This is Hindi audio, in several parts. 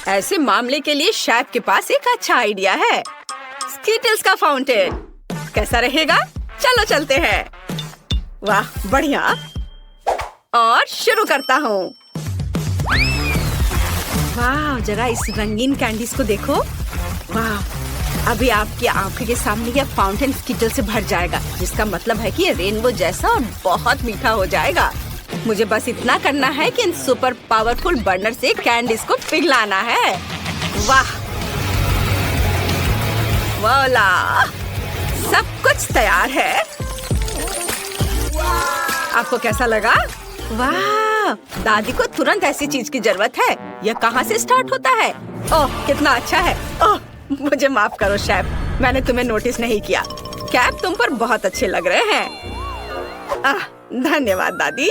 ऐसे मामले के लिए शेफ के पास एक अच्छा आइडिया है। स्कीटल्स का फाउंटेन कैसा रहेगा? चलो चलते हैं। वाह बढ़िया। और शुरू करता हूँ। वाह जरा इस रंगीन कैंडीज को देखो। वाह अभी आपकी आंखों के सामने यह फाउंटेन स्कीटल से भर जाएगा, जिसका मतलब है कि ये रेनबो जैसा और बहुत मीठा हो जाएगा। मुझे बस इतना करना है कि इन सुपर पावरफुल बर्नर से कैंडीज को पिघलाना है। वाह वाला सब कुछ तैयार है। आपको कैसा लगा? वाह दादी को तुरंत ऐसी चीज की जरूरत है। यह कहाँ से स्टार्ट होता है? ओह कितना अच्छा है। ओह मुझे माफ करो शेफ, मैंने तुम्हें नोटिस नहीं किया। कैप तुम पर बहुत अच्छे लग रहे हैं। धन्यवाद दादी।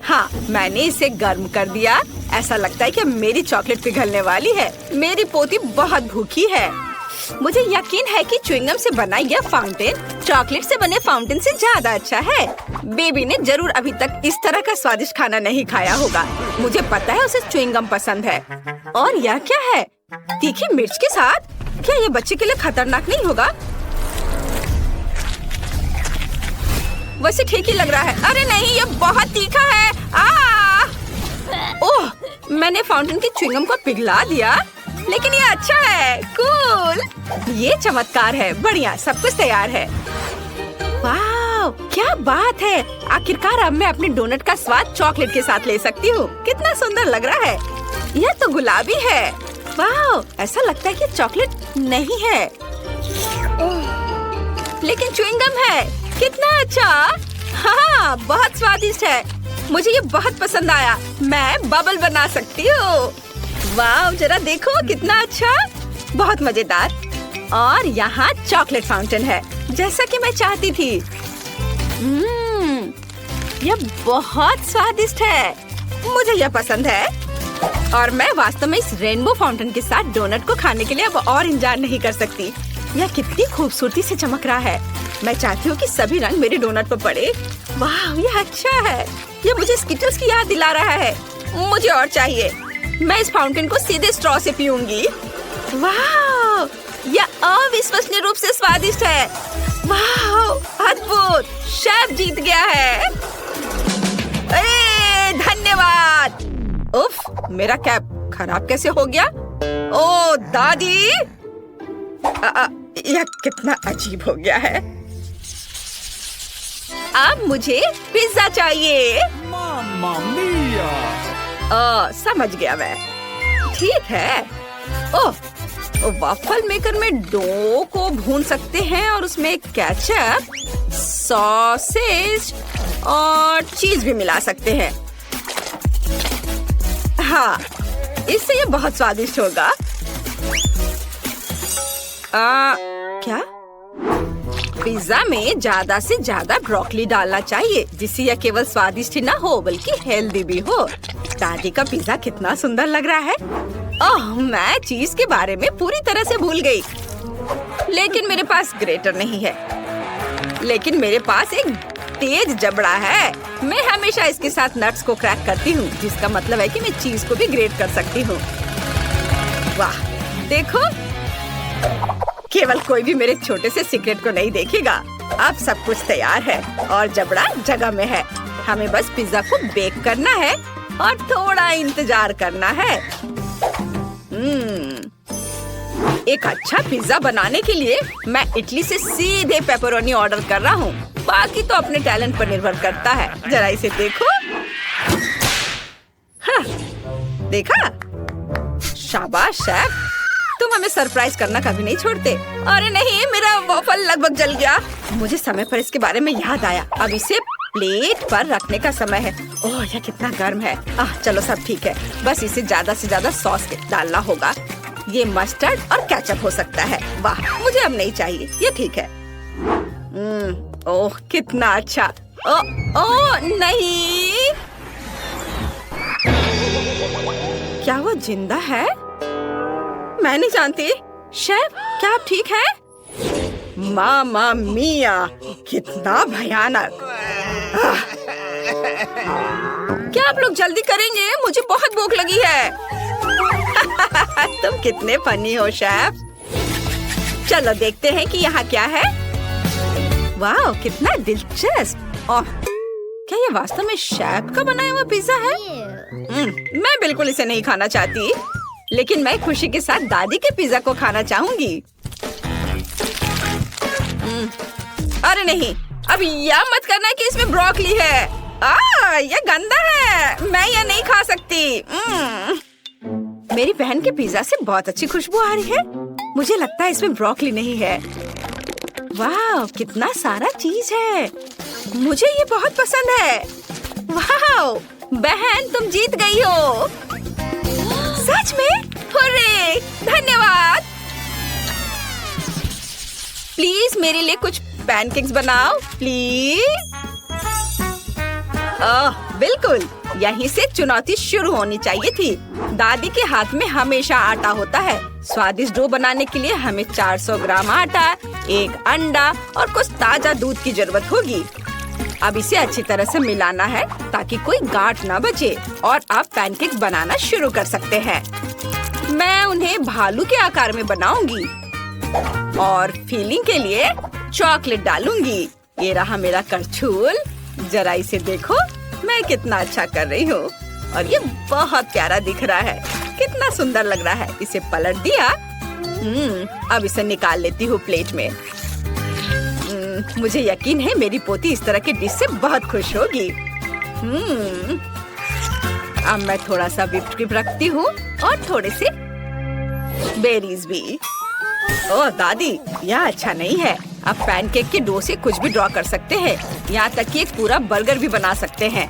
हाँ मैंने इसे गर्म कर दिया। ऐसा लगता है कि मेरी चॉकलेट पिघलने वाली है। मेरी पोती बहुत भूखी है। मुझे यकीन है कि च्युइंगम से बना यह फाउंटेन चॉकलेट से बने फाउंटेन से ज्यादा अच्छा है। बेबी ने जरूर अभी तक इस तरह का स्वादिष्ट खाना नहीं खाया होगा। मुझे पता है उसे च्युइंगम पसंद है। और यह क्या है? तीखी मिर्च के साथ? क्या ये बच्चे के लिए खतरनाक नहीं होगा? वैसे ठीक ही लग रहा है। अरे नहीं ये बहुत तीखा है। ओह मैंने फाउंटेन की च्युइंगम को पिघला दिया, लेकिन ये अच्छा है। कूल ये चमत्कार है। बढ़िया सब कुछ तैयार है। वाह क्या बात है। आखिरकार अब मैं अपने डोनट का स्वाद चॉकलेट के साथ ले सकती हूँ। कितना सुंदर लग रहा है। यह तो गुलाबी है। वाह ऐसा लगता है कि चॉकलेट नहीं है लेकिन च्युइंगम है। कितना अच्छा। हाँ बहुत स्वादिष्ट है। मुझे ये बहुत पसंद आया। मैं बबल बना सकती हूँ। वाह जरा देखो कितना अच्छा। बहुत मजेदार। और यहाँ चॉकलेट फाउंटेन है जैसा कि मैं चाहती थी। यह बहुत स्वादिष्ट है। मुझे यह पसंद है। और मैं वास्तव में इस रेनबो फाउंटेन के साथ डोनट को खाने के लिए अब और इंतजार नहीं कर सकती। यह कितनी खूबसूरती से चमक रहा है। मैं चाहती हूँ कि सभी रंग मेरे डोनट पर पड़े। वाह यह अच्छा है। यह मुझे स्कीटल्स की याद दिला रहा है। मुझे और चाहिए। मैं इस फाउंटेन को सीधे स्ट्रॉ से पीऊंगी। वाह यह अविश्वसनीय रूप से स्वादिष्ट है। वाह अद्भुत। शेफ जीत गया है। धन्यवाद। उफ मेरा कैप खराब कैसे हो गया? ओ दादी यह कितना अजीब हो गया है। अब मुझे पिज्जा चाहिए। मामा मिया। समझ गया मैं। ठीक है। ओह वाफल मेकर में डो को भून सकते हैं और उसमें केचप, सॉसेज और चीज भी मिला सकते हैं। हाँ इससे ये बहुत स्वादिष्ट होगा। क्या? पिज्जा में ज्यादा से ज्यादा ब्रोकली डालना चाहिए, जिससे यह केवल स्वादिष्ट ही ना हो बल्कि हेल्दी भी हो। दादी का पिज्जा कितना सुंदर लग रहा है। ओह मैं चीज के बारे में पूरी तरह से भूल गई। लेकिन मेरे पास ग्रेटर नहीं है। लेकिन मेरे पास एक तेज जबड़ा है। मैं हमेशा इसके साथ नट्स को क्रैक करती हूँ, जिसका मतलब है कि मैं चीज को भी ग्रेट कर सकती हूँ। वाह देखो केवल कोई भी मेरे छोटे से सीक्रेट को नहीं देखेगा। अब सब कुछ तैयार है और जबड़ा जगह में है। हमें बस पिज्जा को बेक करना है और थोड़ा इंतजार करना है। एक अच्छा पिज्जा बनाने के लिए मैं इटली से सीधे पेपरोनी ऑर्डर कर रहा हूँ। बाकी तो अपने टैलेंट पर निर्भर करता है। जरा इसे देखो। हाँ, देखा? शाबाश शेफ, तुम हमें सरप्राइज करना कभी नहीं छोड़ते। अरे नहीं मेरा वॉफल लगभग जल गया। मुझे समय पर इसके बारे में याद आया। अब इसे प्लेट पर रखने का समय है। ओह यह कितना गर्म है। चलो सब ठीक है। बस इसे ज्यादा से ज्यादा सॉस डालना होगा। ये मस्टर्ड और केचप हो सकता है। वाह मुझे अब नहीं चाहिए। ये ठीक है। ओह कितना अच्छा। ओह नहीं, क्या वो जिंदा है? मैं नहीं जानती। शेफ क्या आप ठीक हैं? मामा मिया कितना भयानक। क्या आप लोग जल्दी करेंगे? मुझे बहुत भूख लगी है। कितने फनी हो शेफ। चलो देखते हैं कि यहाँ क्या है। वाह, कितना दिलचस्प। ओह, क्या ये वास्तव में शेफ का बनाया हुआ पिज्जा है? मैं बिल्कुल इसे नहीं खाना चाहती, लेकिन मैं खुशी के साथ दादी के पिज्जा को खाना चाहूंगी। अरे नहीं, अब यह मत करना कि इसमें ब्रोकली है। यह गंदा है, मैं यह नहीं खा सकती। मेरी बहन के पिज्जा से बहुत अच्छी खुशबू आ रही है। मुझे लगता है इसमें ब्रोकली नहीं है। वाह, कितना सारा चीज है। मुझे ये बहुत पसंद है। वाह, बहन तुम जीत गई हो। सच में? हुर्रे! धन्यवाद। प्लीज मेरे लिए कुछ पैनकेक्स बनाओ, प्लीज। बिल्कुल, यहीं से चुनौती शुरू होनी चाहिए थी। दादी के हाथ में हमेशा आटा होता है। स्वादिष्ट डो बनाने के लिए हमें 400 ग्राम आटा, 1 अंडा और कुछ ताजा दूध की जरूरत होगी। अब इसे अच्छी तरह से मिलाना है ताकि कोई गांठ ना बचे, और आप पैनकेक्स बनाना शुरू कर सकते हैं। मैं उन्हें भालू के आकार में बनाऊंगी और फिलिंग के लिए चॉकलेट डालूंगी। ये रहा मेरा करछुल। जरा इसे देखो, मैं कितना अच्छा कर रही हूँ, और ये बहुत प्यारा दिख रहा है। कितना सुंदर लग रहा है। इसे पलट दिया। अब इसे निकाल लेती हूँ प्लेट में। मुझे यकीन है मेरी पोती इस तरह के डिश से बहुत खुश होगी। अब मैं थोड़ा सा व्हिप्ड क्रीम रखती हूँ और थोड़े से बेरीज भी। ओह दादी, यह अच्छा नहीं है। आप पैनकेक के डो से कुछ भी ड्रॉ कर सकते हैं, यहाँ तक कि एक पूरा बर्गर भी बना सकते हैं।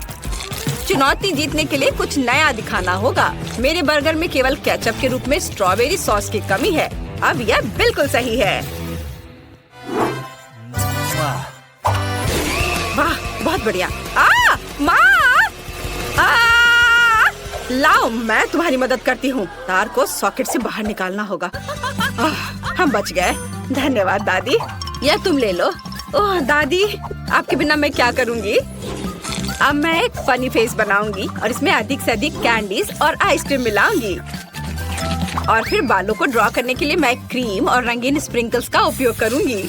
चुनौती जीतने के लिए कुछ नया दिखाना होगा। मेरे बर्गर में केवल केचप के रूप में स्ट्रॉबेरी सॉस की कमी है। अब यह बिल्कुल सही है। वाह, बहुत बढ़िया। माँ! लाओ, मैं तुम्हारी मदद करती हूँ। तार को सॉकेट से बाहर निकालना होगा। हम बच गए। धन्यवाद दादी। यह तुम ले लो। ओह दादी, आपके बिना मैं क्या करूँगी? अब मैं एक फनी फेस बनाऊंगी और इसमें अधिक से अधिक कैंडीज और आइसक्रीम मिलाऊंगी। और फिर बालों को ड्रॉ करने के लिए मैं क्रीम और रंगीन स्प्रिंकल्स का उपयोग करूंगी।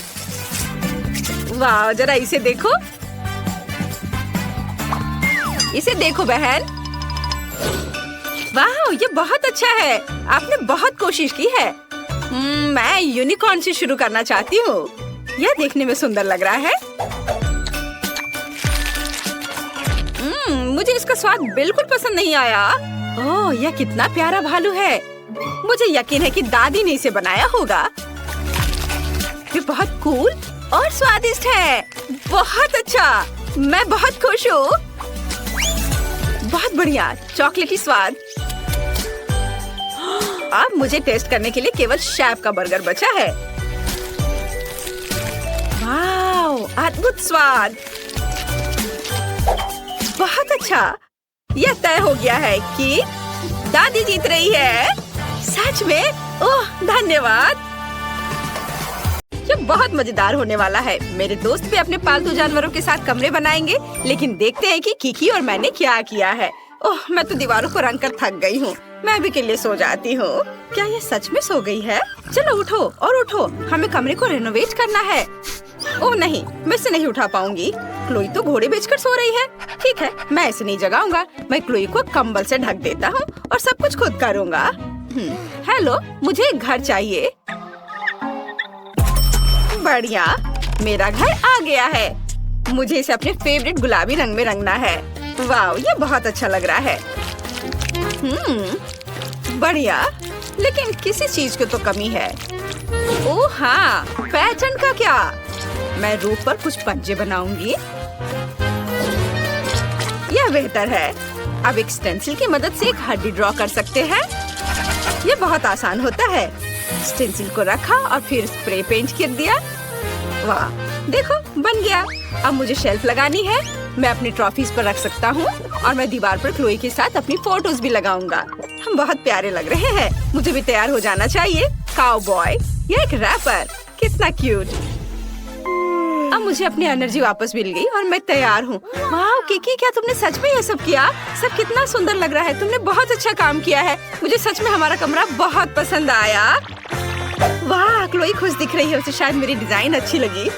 वाह, जरा इसे देखो। इसे देखो बहन। वाह, ये बहुत अच्छा है। आपने बहुत कोशिश की है। मैं यूनिकॉर्न से शुरू करना चाहती हूँ। यह देखने में सुंदर लग रहा है। मुझे इसका स्वाद बिल्कुल पसंद नहीं आया। ओह, यह कितना प्यारा भालू है। मुझे यकीन है कि दादी ने इसे बनाया होगा। ये बहुत कूल और स्वादिष्ट है। बहुत अच्छा, मैं बहुत खुश हूँ। बहुत बढ़िया, चॉकलेटी स्वाद। अब मुझे टेस्ट करने के लिए केवल शेफ का बर्गर बचा है। वाह, अद्भुत स्वाद। बहुत अच्छा। यह तय हो गया है कि दादी जीत रही है। सच में? ओह, धन्यवाद। यह बहुत मजेदार होने वाला है। मेरे दोस्त भी अपने पालतू जानवरों के साथ कमरे बनाएंगे, लेकिन देखते हैं कि किकी और मैंने क्या किया है। ओह, मैं तो दीवारों को रंग कर थक गई हूँ। मैं अभी के लिए सो जाती हूँ। क्या ये सच में सो गई है? चलो उठो और उठो, हमें कमरे को रेनोवेट करना है। ओह नहीं, मैं इसे नहीं उठा पाऊंगी। क्लोई तो घोड़े बेचकर सो रही है। ठीक है, मैं इसे नहीं जगाऊंगा। मैं क्लोई को कंबल से ढक देता हूँ और सब कुछ खुद करूँगा। हेलो, मुझे एक घर चाहिए। बढ़िया, मेरा घर आ गया है। मुझे इसे अपने फेवरेट गुलाबी रंग में रंगना है। वाह, ये बहुत अच्छा लग रहा है। बढ़िया, लेकिन किसी चीज की तो कमी है। ओह हाँ, पैटर्न का क्या? मैं रूफ पर कुछ पंजे बनाऊंगी। यह बेहतर है। अब एक स्टेंसिल की मदद से एक हड्डी ड्रॉ कर सकते हैं। यह बहुत आसान होता है। स्टेंसिल को रखा और फिर स्प्रे पेंट कर दिया। वाह, देखो बन गया। अब मुझे शेल्फ लगानी है। मैं अपनी ट्रॉफीज पर रख सकता हूँ और मैं दीवार पर क्लोई के साथ अपनी फोटोज भी लगाऊंगा। हम बहुत प्यारे लग रहे हैं। मुझे भी तैयार हो जाना चाहिए। काउबॉय, यह एक रैपर, कितना क्यूट। मुझे अपनी एनर्जी वापस मिल गई और मैं तैयार हूँ। वाह किकी, क्या तुमने सच में ये सब किया? सब कितना सुंदर लग रहा है। तुमने बहुत अच्छा काम किया है। मुझे सच में हमारा कमरा बहुत पसंद आया। वाह क्लोई खुश दिख रही है, उसे शायद मेरी डिजाइन अच्छी लगी।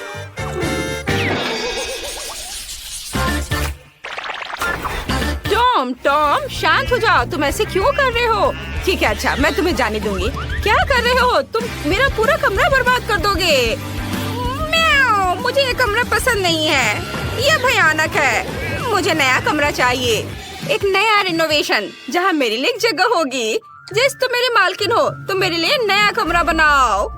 टॉम शांत हो जाओ, तुम ऐसे क्यों कर रहे हो? ठीक है अच्छा, मैं तुम्हें जाने दूंगी। क्या कर रहे हो तुम? मेरा पूरा कमरा बर्बाद कर दोगे। म्याऊ, मुझे ये कमरा पसंद नहीं है, ये भयानक है। मुझे नया कमरा चाहिए, एक नया रिनोवेशन जहाँ मेरे लिए एक जगह होगी। जिस तुम मेरी मालकिन हो, तुम मेरे लिए नया कमरा बनाओ।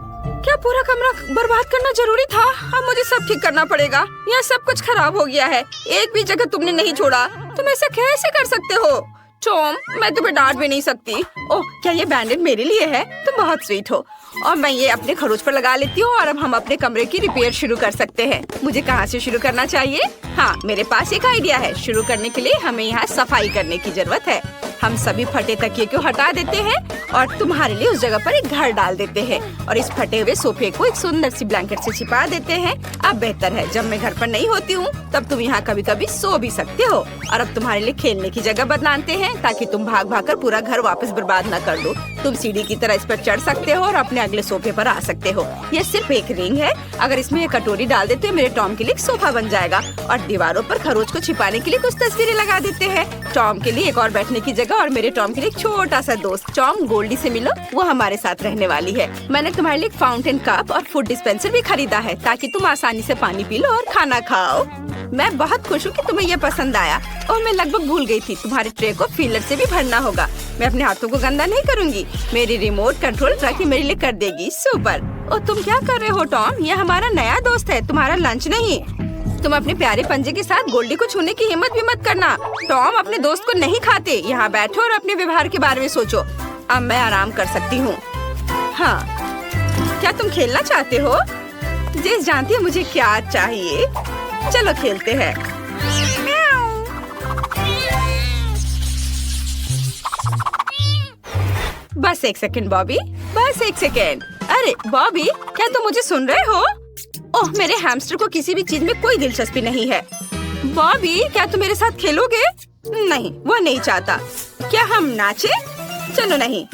क्या पूरा कमरा बर्बाद करना जरूरी था? अब मुझे सब ठीक करना पड़ेगा। यहाँ सब कुछ खराब हो गया है, एक भी जगह तुमने नहीं छोड़ा। तुम ऐसा कैसे कर सकते हो? टॉम, मैं तुम्हें डांट भी नहीं सकती। ओह, क्या ये बैंडेड मेरे लिए है? तुम बहुत स्वीट हो। और मैं ये अपने खरोच पर लगा लेती हूँ और अब हम अपने कमरे की रिपेयर शुरू कर सकते हैं। मुझे कहाँ से शुरू करना चाहिए? हाँ, मेरे पास एक आइडिया है। शुरू करने के लिए हमें यहाँ सफाई करने की जरूरत है। हम सभी फटे तकिए को हटा देते हैं और तुम्हारे लिए उस जगह पर एक घर डाल देते हैं और इस फटे हुए सोफे को एक सुंदर सी ब्लैंकेट से छिपा देते हैं। अब बेहतर है, जब मैं घर पर नहीं होती हूँ तब तुम यहाँ कभी कभी सो भी सकते हो। और अब तुम्हारे लिए खेलने की जगह बनाते हैं ताकि तुम भाग भाग कर पूरा घर वापस बर्बाद न कर दो। तुम सीढ़ी की तरह इस पर चढ़ सकते हो और अपने अगले सोफे पर आ सकते हो। यह सिर्फ एक रिंग है। अगर इसमें एक कटोरी डाल देते हो, मेरे टॉम के लिए एक सोफा बन जाएगा। और दीवारों पर खरोच को छिपाने के लिए कुछ तस्वीरें लगा देते हैं। टॉम के लिए एक और बैठने की जगह और मेरे टॉम के लिए एक छोटा सा दोस्त। टॉम, गोल्डी से मिलो, वो हमारे साथ रहने वाली है। मैंने तुम्हारे लिए एक फाउंटेन कप और फूड डिस्पेंसर भी खरीदा है ताकि तुम आसानी से पानी पी लो और खाना खाओ। मैं बहुत खुश हूँ कि तुम्हें ये पसंद आया। और मैं लगभग भूल गई थी, तुम्हारे ट्रे को फीलर से भी भरना होगा। मैं अपने हाथों को गंदा नहीं करूँगी। मेरी रिमोट कंट्रोल ट्रकी मेरे लिए कर देगी। सुपर। और तुम क्या कर रहे हो टॉम? ये हमारा नया दोस्त है, तुम्हारा लंच नहीं। तुम अपने प्यारे पंजे के साथ गोल्डी को छूने की हिम्मत भी मत करना। टॉम अपने दोस्त को नहीं खाते। यहाँ बैठो और अपने व्यवहार के बारे में सोचो। अब मैं आराम कर सकती हूँ। हाँ, क्या तुम खेलना चाहते हो? जेस जानती है मुझे क्या चाहिए। चलो खेलते हैं। बस एक सेकंड बॉबी, बस एक सेकंड। अरे बॉबी, क्या तुम मुझे सुन रहे हो? ओह, मेरे हैमस्टर को किसी भी चीज में कोई दिलचस्पी नहीं है। बॉबी, क्या तुम मेरे साथ खेलोगे? नहीं, वह नहीं चाहता। क्या हम नाचे? चलो नहीं,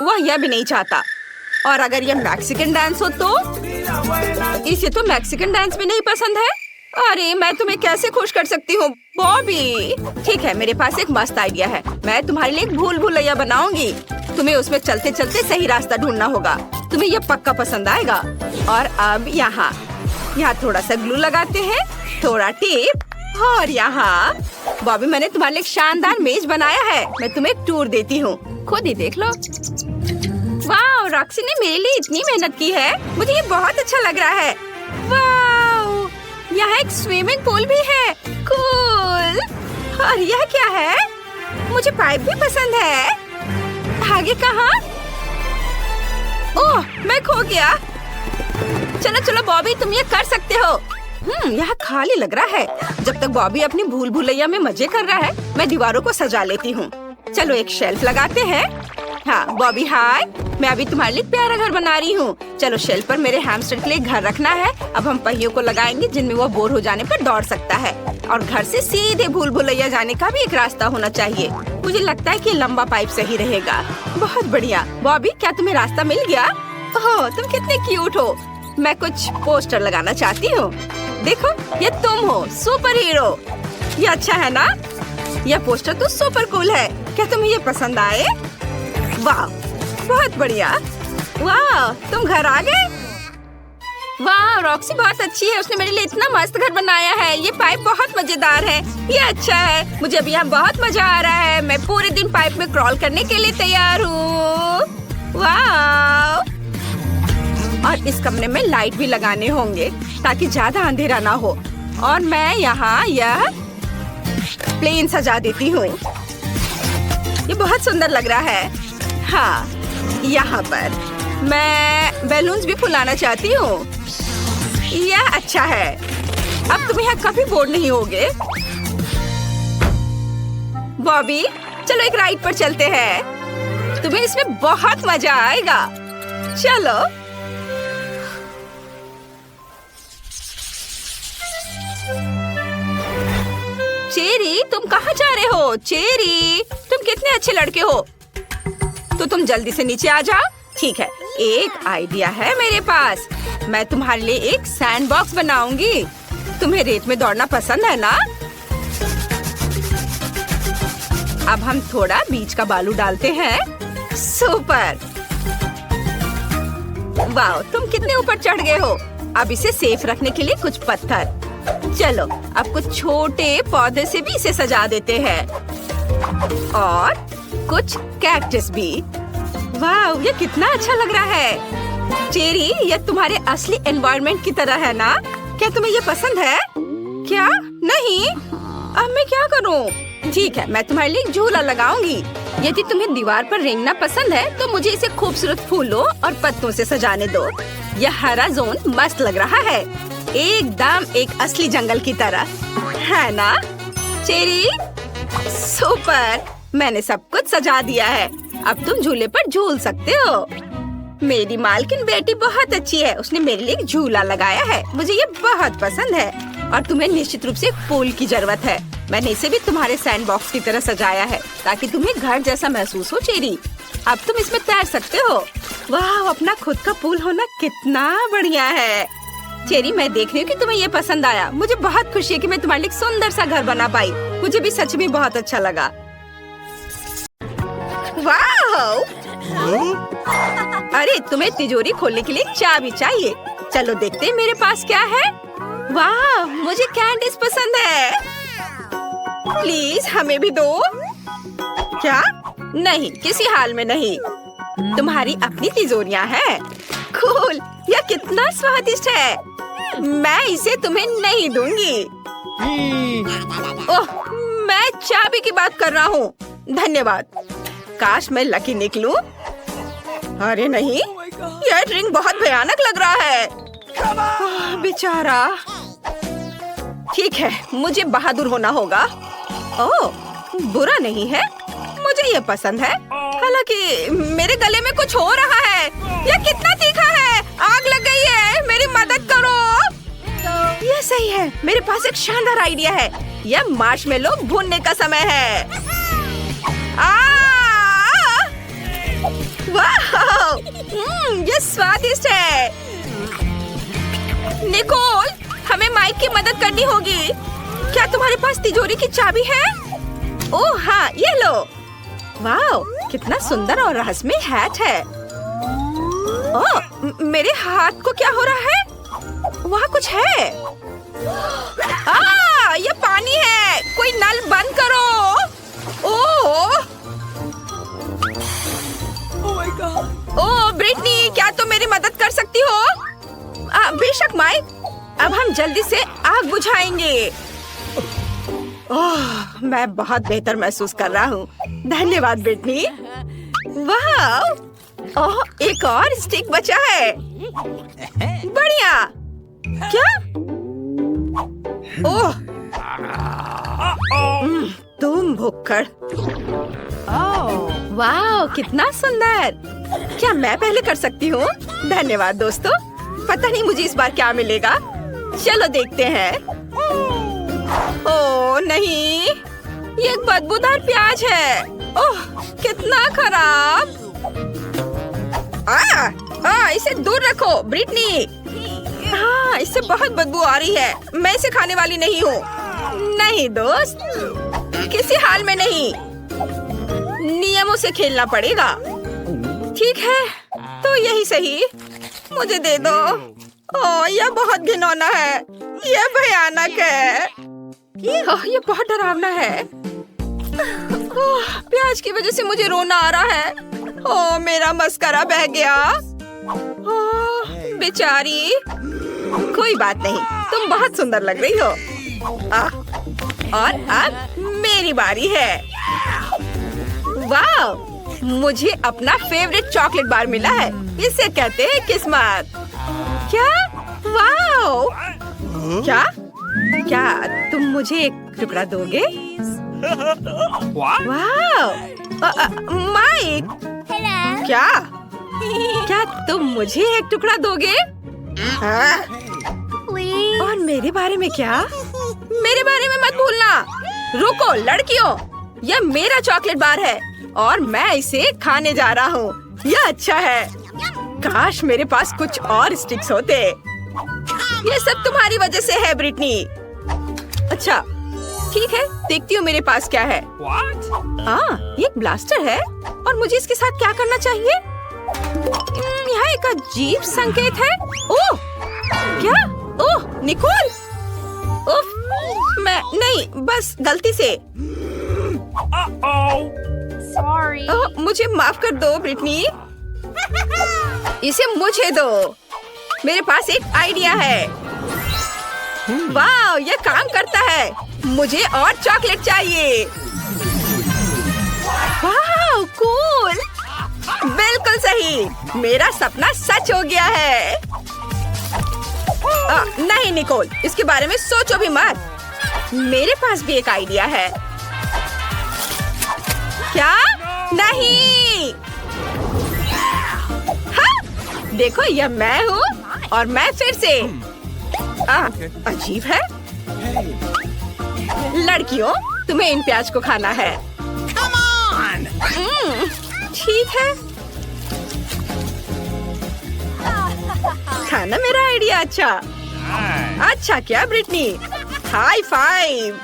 वह यह भी नहीं चाहता। और अगर यह मैक्सिकन डांस हो तो? इसे तो मैक्सिकन डांस भी नहीं पसंद है। अरे मैं तुम्हें कैसे खुश कर सकती हूँ बॉबी? ठीक है, मेरे पास एक मस्त आइडिया है। मैं तुम्हारे लिए एक भूल भुलैया बनाऊंगी। तुम्हें उसमें चलते चलते सही रास्ता ढूंढना होगा। तुम्हें यह पक्का पसंद आएगा। और अब यहाँ थोड़ा सा ग्लू लगाते हैं, थोड़ा टेप और यहाँ। बॉबी, मैंने तुम्हारे लिए एक शानदार मेज बनाया है। मैं तुम्हें एक टूर देती हूँ, खुद ही देख लो। वाह, रॉक्सी ने मेरे लिए इतनी मेहनत की है। मुझे ये बहुत अच्छा लग रहा है। वाह, यहाँ एक स्विमिंग पूल भी है। कूल। और यह क्या है? मुझे पाइप भी पसंद है। आगे कहाँ? ओह, मैं खो गया। चलो चलो बॉबी, तुम ये कर सकते हो। यहाँ खाली लग रहा है। जब तक बॉबी अपनी भूल भुलैया में मजे कर रहा है, मैं दीवारों को सजा लेती हूँ। चलो एक शेल्फ लगाते हैं। हाँ बॉबी, हाय। मैं अभी तुम्हारे लिए प्यारा घर बना रही हूँ। चलो शेल्फ पर मेरे हैमस्टर के लिए घर रखना है। अब हम पहियों को लगाएंगे जिनमें वो बोर हो जाने पर दौड़ सकता है। और घर से सीधे भूल भुलैया जाने का भी एक रास्ता होना चाहिए। मुझे लगता है कि लंबा पाइप सही रहेगा। बहुत बढ़िया। बॉबी, क्या तुम्हें रास्ता मिल गया? ओह, तुम कितने क्यूट हो। मैं कुछ पोस्टर लगाना चाहती हूँ। देखो, ये तुम हो, सुपर हीरो। ये अच्छा है ना? यह पोस्टर तो सुपर कूल है। क्या तुम्हें ये पसंद आए? वाह, बहुत बढ़िया। वाह, तुम घर आ गए? वाह, रॉक्सी बहुत अच्छी है। उसने मेरे लिए इतना मस्त घर बनाया है। ये पाइप बहुत मजेदार है। ये अच्छा है। मुझे अभी यहाँ बहुत मजा आ रहा है। मैं पूरे दिन पाइप में क्रॉल करने के लिए तैयार हूँ। वाह। और इस कमरे में लाइट भी लगाने होंगे ताकि ज्यादा अंधेरा ना हो। और मैं यहाँ यह प्लेन सजा देती हूँ। ये बहुत सुंदर लग रहा है। हाँ, यहाँ पर मैं बैलून्स भी फुलाना चाहती हूँ। यह अच्छा है। अब तुम यहाँ कभी बोर नहीं होगे। बॉबी, चलो एक राइड पर चलते हैं। तुम्हें इसमें बहुत मजा आएगा। चलो। चेरी, तुम कहाँ जा रहे हो? चेरी, तुम कितने अच्छे लड़के हो। तो तुम जल्दी से नीचे आ जाओ। ठीक है, एक आइडिया है मेरे पास। मैं तुम्हारे लिए एक सैंड बॉक्स बनाऊंगी। तुम्हें रेत में दौड़ना पसंद है ना? अब हम थोड़ा बीच का बालू डालते हैं। सुपर! वाह, तुम कितने ऊपर चढ़ गए हो। अब इसे सेफ रखने के लिए कुछ पत्थर। चलो, अब कुछ छोटे पौधे से भी इसे सजा देते हैं और कुछ कैक्टस भी। वाह, ये कितना अच्छा लग रहा है। चेरी, ये तुम्हारे असली एनवायरनमेंट की तरह है ना? क्या तुम्हें ये पसंद है? क्या? नहीं? अब मैं क्या करूं? ठीक है, मैं तुम्हारे लिए झूला लगाऊंगी। यदि तुम्हें दीवार पर रेंगना पसंद है तो मुझे इसे खूबसूरत फूलों और पत्तों से सजाने दो। यह हरा जोन मस्त लग रहा है, एकदम एक असली जंगल की तरह, है ना? Cherry, super! मैंने सब कुछ सजा दिया है। अब तुम झूले पर झूल सकते हो। मेरी मालकिन बेटी बहुत अच्छी है। उसने मेरे लिए एक झूला लगाया है। मुझे ये बहुत पसंद है। और तुम्हें निश्चित रूप से एक पूल की जरूरत है। मैंने इसे भी तुम्हारे सैंड बॉक्स की तरह सजाया है ताकि तुम्हें घर जैसा महसूस हो। चेरी, अब तुम इसमें तैर सकते हो। वाह, अपना खुद का पूल होना कितना बढ़िया है। चेरी, मैं देख रही हूँ कि तुम्हें ये पसंद आया। मुझे बहुत खुशी है कि मैं तुम्हारे लिए एक सुंदर सा घर बना पाई। मुझे भी सच में बहुत अच्छा लगा। वाह! अरे, तुम्हें तिजोरी खोलने के लिए चाबी चाहिए। चलो देखते हैं मेरे पास क्या है। वाह, मुझे कैंडीज पसंद है। प्लीज हमें भी दो। क्या? नहीं, किसी हाल में नहीं। तुम्हारी अपनी तिजोरियां हैं। कूल! यह कितना स्वादिष्ट है। मैं इसे तुम्हें नहीं दूंगी। ओह, मैं चाबी की बात कर रहा हूँ। धन्यवाद। काश मैं लकी निकलूं। अरे नहीं, यह ड्रिंक बहुत भयानक लग रहा है। बेचारा। ठीक है, मुझे बहादुर होना होगा। ओह, बुरा नहीं है, मुझे ये पसंद है। हालांकि मेरे गले में कुछ हो रहा है। यह कितना तीखा है। आग लग गई है, मेरी मदद करो। यह सही है, मेरे पास एक शानदार आइडिया है। यह मार्शमेलो भूनने का समय है। वाह! ये स्वादिष्ट है। निकोल, हमें माइक की मदद करनी होगी। क्या तुम्हारे पास तिजोरी की चाबी है? ओह हाँ, ये लो। वाह, कितना सुंदर और रहस्यमय हैट है। ओह, मेरे हाथ को क्या हो रहा है? वहाँ कुछ है। ये पानी है। कोई नल बंद करो। ओह, ओह ब्रिटनी, क्या तुम मेरी मदद कर सकती हो? बेशक माइक, अब हम जल्दी से आग बुझाएंगे। ओह, मैं बहुत बेहतर महसूस कर रहा हूँ। धन्यवाद ब्रिटनी। वाह! ओह, एक और स्टिक बचा है। बढ़िया। क्या? ओह, तुम भुक्कड़। वाह, कितना सुंदर। क्या मैं पहले कर सकती हूँ? धन्यवाद दोस्तों। पता नहीं मुझे इस बार क्या मिलेगा। चलो देखते हैं। ओह नहीं, ये एक बदबूदार प्याज है। ओह, कितना खराब। इसे दूर रखो ब्रिटनी। हाँ, इससे बहुत बदबू आ रही है। मैं इसे खाने वाली नहीं हूँ। नहीं दोस्त, किसी हाल में नहीं। नियमों से खेलना पड़ेगा। ठीक है, तो यही सही। मुझे दे दो। ओह, यह बहुत घिनौना है। यह भयानक है। ये बहुत डरावना है। ओह, प्याज की वजह से मुझे रोना आ रहा है। ओह, मेरा मस्करा बह गया। ओह, बेचारी। कोई बात नहीं, तुम बहुत सुंदर लग रही हो। और अब मेरी बारी है। वाह, मुझे अपना फेवरेट चॉकलेट बार मिला है। इसे कहते हैं किस्मत। क्या? वाह! क्या तुम मुझे एक टुकड़ा दोगे? वाह! माइक, क्या तुम मुझे एक टुकड़ा दोगे? और मेरे बारे में क्या? मेरे बारे में मत भूलना। रुको लड़कियों, यह मेरा चॉकलेट बार है और मैं इसे खाने जा रहा हूँ। यह अच्छा है। काश मेरे पास कुछ और स्टिक्स होते। ये सब तुम्हारी वजह से है ब्रिटनी। अच्छा ठीक है, देखती हूँ मेरे पास क्या है। What? ये एक ब्लास्टर है और मुझे इसके साथ क्या करना चाहिए? यहाँ एक अजीब संकेत है। ओह क्या? ओह निकोल, उफ, मैं नहीं, बस गलती से। Uh-oh. Sorry. ओह, मुझे माफ कर दो ब्रिटनी। इसे मुझे दो। मेरे पास एक आइडिया है। वाह, यह काम करता है। मुझे और चॉकलेट चाहिए। वाह कूल, बिल्कुल सही। मेरा सपना सच हो गया है। नहीं निकोल, इसके बारे में सोचो भी मत। मेरे पास भी एक आइडिया है। क्या? नहीं। हाँ, देखो यह मैं हूँ और मैं फिर से। अजीब है। लड़कियों, तुम्हें इन प्याज को खाना है। Come on. ठीक है। खाना मेरा आइडिया अच्छा। Nice. अच्छा क्या ब्रिटनी? High five.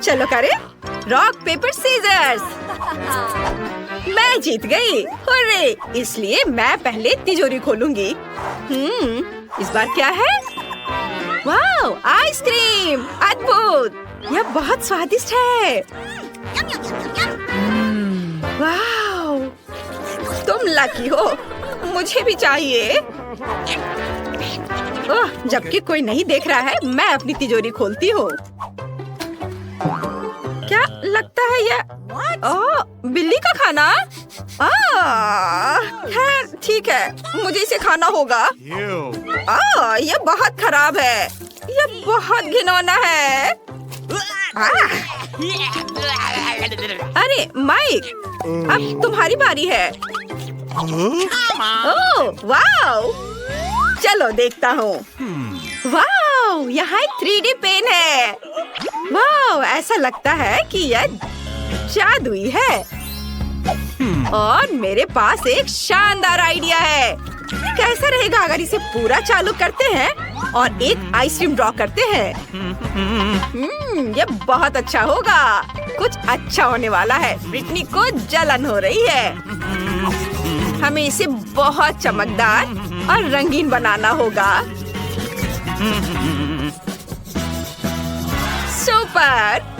चलो करे रॉक पेपर सीजर्स। मैं जीत गई। हुर्रे! इसलिए मैं पहले तिजोरी खोलूंगी। इस बार क्या है? Wow, ice cream! अद्भुत! यह बहुत स्वादिष्ट है। वाओ! तुम लकी हो। मुझे भी चाहिए। ओह, जबकि कोई नहीं देख रहा है, मैं अपनी तिजोरी खोलती हूँ। क्या लगता है यह? ओह, बिल्ली का खाना? खैर ठीक है, मुझे इसे खाना होगा। Ew. यह बहुत खराब है। यह बहुत घिनौना है। अरे माइक, अब तुम्हारी बारी है। Oh wow! चलो देखता हूँ। वाओ, यहाँ एक 3D पेन है। वाओ, ऐसा लगता है कि यह जादुई है। और मेरे पास एक शानदार आइडिया है। कैसा रहेगा अगर इसे पूरा चालू करते हैं और एक आइसक्रीम ड्रॉ करते हैं? यह बहुत अच्छा होगा। कुछ अच्छा होने वाला है। ब्रिटनी को जलन हो रही है। हमें इसे बहुत चमकदार और रंगीन बनाना होगा। सुपर!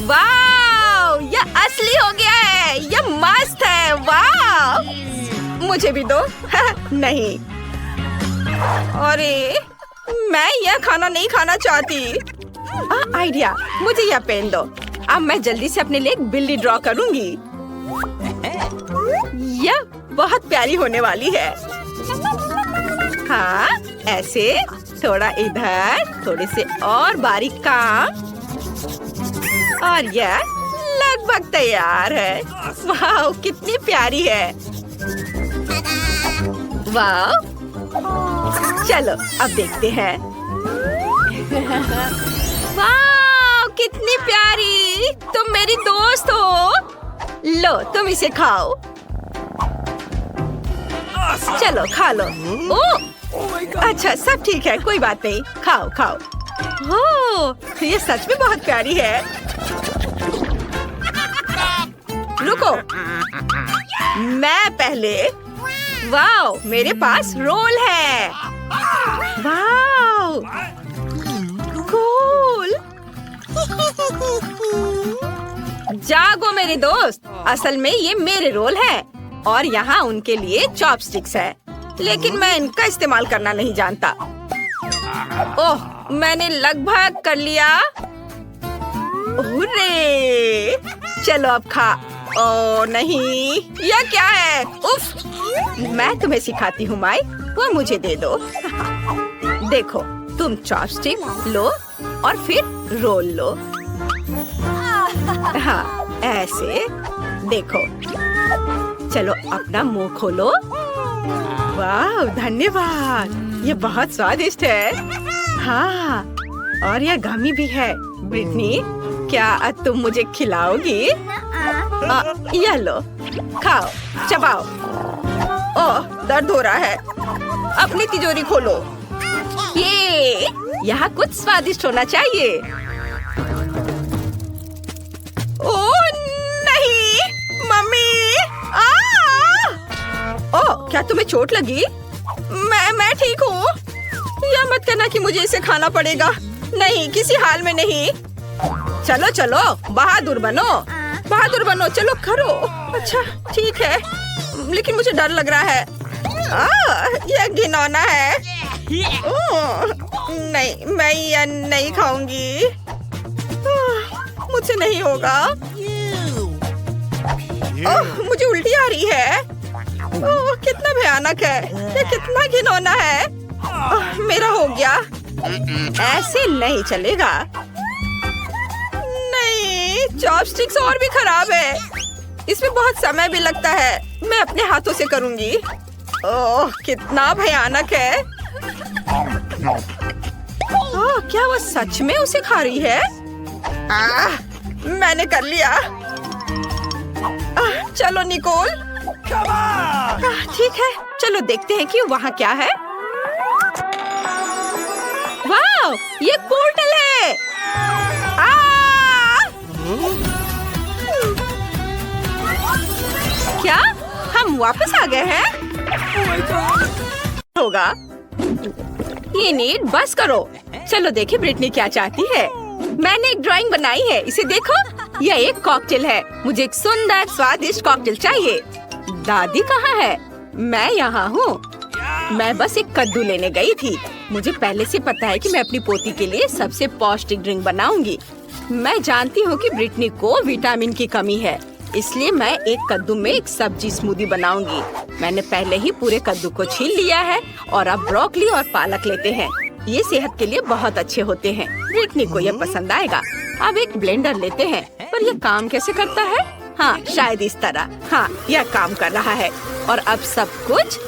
वाव! यह असली हो गया है। यह मस्त है। वाव! मुझे भी दो। नहीं। अरे, मैं यह खाना नहीं खाना चाहती। आइडिया, मुझे यह पेन दो। अब मैं जल्दी से अपने लिए एक बिल्ली ड्रॉ करूंगी। यह बहुत प्यारी होने वाली है। हाँ, ऐसे थोड़ा इधर, थोड़े से और बारीक काम, और यह लगभग तैयार है। वाह, कितनी प्यारी है। वाह! चलो अब देखते हैं। वाह, कितनी प्यारी! तुम मेरी दोस्त हो। लो, तुम इसे खाओ। चलो खा लो। ओह, अच्छा सब ठीक है, कोई बात नहीं। खाओ खाओ। ओह, ये सच में बहुत प्यारी है। रुको, मैं पहले। वाओ, मेरे पास रोल है। Wow, cool. जागो मेरे दोस्त, असल में ये मेरे रोल है और यहाँ उनके लिए चॉपस्टिक्स है, लेकिन मैं इनका इस्तेमाल करना नहीं जानता। ओह, मैंने लगभग कर लिया। हुर्रे! चलो अब खा। ओ नहीं, यह क्या है? उफ! मैं तुम्हें सिखाती हूँ माई, वो मुझे दे दो। देखो, तुम चॉपस्टिक लो और फिर रोल लो। हाँ, ऐसे। देखो, चलो अपना मुंह खोलो। वाह, धन्यवाद। ये बहुत स्वादिष्ट है। हाँ, और यह गमी भी है। ब्रिटनी, क्या तुम मुझे खिलाओगी? यह लो, खाओ, चबाओ। ओह, दर्द हो रहा है। अपनी तिजोरी खोलो। ये यहाँ कुछ स्वादिष्ट होना चाहिए। ओह नहीं, मम्मी! ओह, क्या तुम्हें चोट लगी? मैं ठीक हूँ। यह मत कहना कि मुझे इसे खाना पड़ेगा। नहीं, किसी हाल में नहीं। चलो चलो, बहादुर बनो, बहादुर बनो। चलो करो। अच्छा ठीक है, लेकिन मुझे डर लग रहा है। यह घिनौना है। नहीं, मैं यह नहीं खाऊंगी। मुझसे नहीं होगा। मुझे उल्टी आ रही है। कितना भयानक है, यह कितना घिनौना है। मेरा हो गया। ऐसे नहीं चलेगा। नहीं, चॉपस्टिक्स और भी खराब है। इसमें बहुत समय भी लगता है। मैं अपने हाथों से करूंगी। ओह, कितना भयानक है। क्या वो सच में उसे खा रही है? मैंने कर लिया। चलो निकोल। ठीक है, चलो देखते हैं कि वहाँ क्या है। वाह, ये पोर्टल है। क्या हम वापस आ गए हैं? होगा। ये नीड, बस करो। चलो देखें ब्रिटनी क्या चाहती है। मैंने एक ड्राइंग बनाई है, इसे देखो। यह एक कॉकटेल है। मुझे एक सुंदर स्वादिष्ट कॉकटेल चाहिए। दादी कहाँ है? मैं यहाँ हूँ। मैं बस एक कद्दू लेने गई थी। मुझे पहले से पता है कि मैं अपनी पोती के लिए सबसे पौष्टिक ड्रिंक बनाऊंगी। मैं जानती हूँ कि ब्रिटनी को विटामिन की कमी है, इसलिए मैं एक कद्दू में एक सब्जी स्मूदी बनाऊंगी। मैंने पहले ही पूरे कद्दू को छील लिया है और अब ब्रोकली और पालक लेते हैं। ये सेहत के लिए बहुत अच्छे होते हैं। ब्रिटनी को ये पसंद आएगा। अब एक ब्लेंडर लेते हैं, पर ये काम कैसे करता है? हाँ, शायद इस तरह। हाँ, यह काम कर रहा है। और अब सब कुछ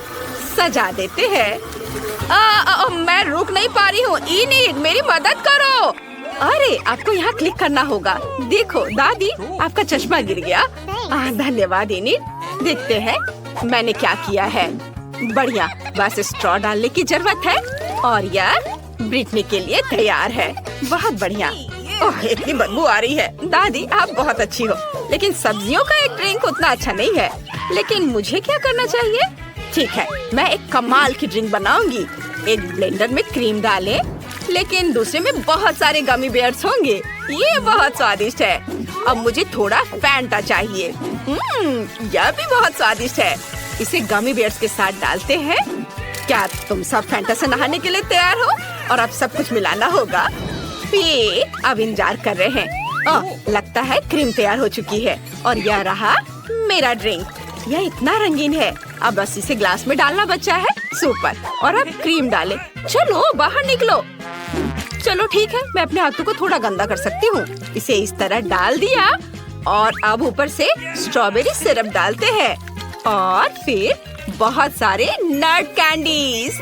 सजा देते हैं। मैं रुक नहीं पा रही हूँ। इनीड, मेरी मदद करो। अरे, आपको यहाँ क्लिक करना होगा। देखो दादी, आपका चश्मा गिर गया। धन्यवाद इनीड। देखते हैं मैंने क्या किया है। बढ़िया, बस स्ट्रॉ डालने की जरूरत है और यह ब्रिटनी के लिए तैयार है। बहुत बढ़िया। ओह, इतनी बदबू आ रही है। दादी, आप बहुत अच्छी हो, लेकिन सब्जियों का एक ड्रिंक उतना अच्छा नहीं है। लेकिन मुझे क्या करना चाहिए? ठीक है, मैं एक कमाल की ड्रिंक बनाऊंगी। एक ब्लेंडर में क्रीम डालें, लेकिन दूसरे में बहुत सारे गमी बेयर्स होंगे। ये बहुत स्वादिष्ट है। अब मुझे थोड़ा फैंटा चाहिए। यह भी बहुत स्वादिष्ट है। इसे गमी बेयर्स के साथ डालते हैं। क्या तुम सब फैंटा से नहाने के लिए तैयार हो? और अब सब कुछ मिलाना होगा। ये अब इंतजार कर रहे हैं। लगता है क्रीम तैयार हो चुकी है और यह रहा मेरा ड्रिंक। यह इतना रंगीन है। अब बस इसे ग्लास में डालना बचा है। सुपर। और अब क्रीम डालें। चलो बाहर निकलो। चलो ठीक है, मैं अपने हाथों को थोड़ा गंदा कर सकती हूँ। इसे इस तरह डाल दिया और अब ऊपर से स्ट्रॉबेरी सिरप डालते हैं और फिर बहुत सारे नट कैंडीज।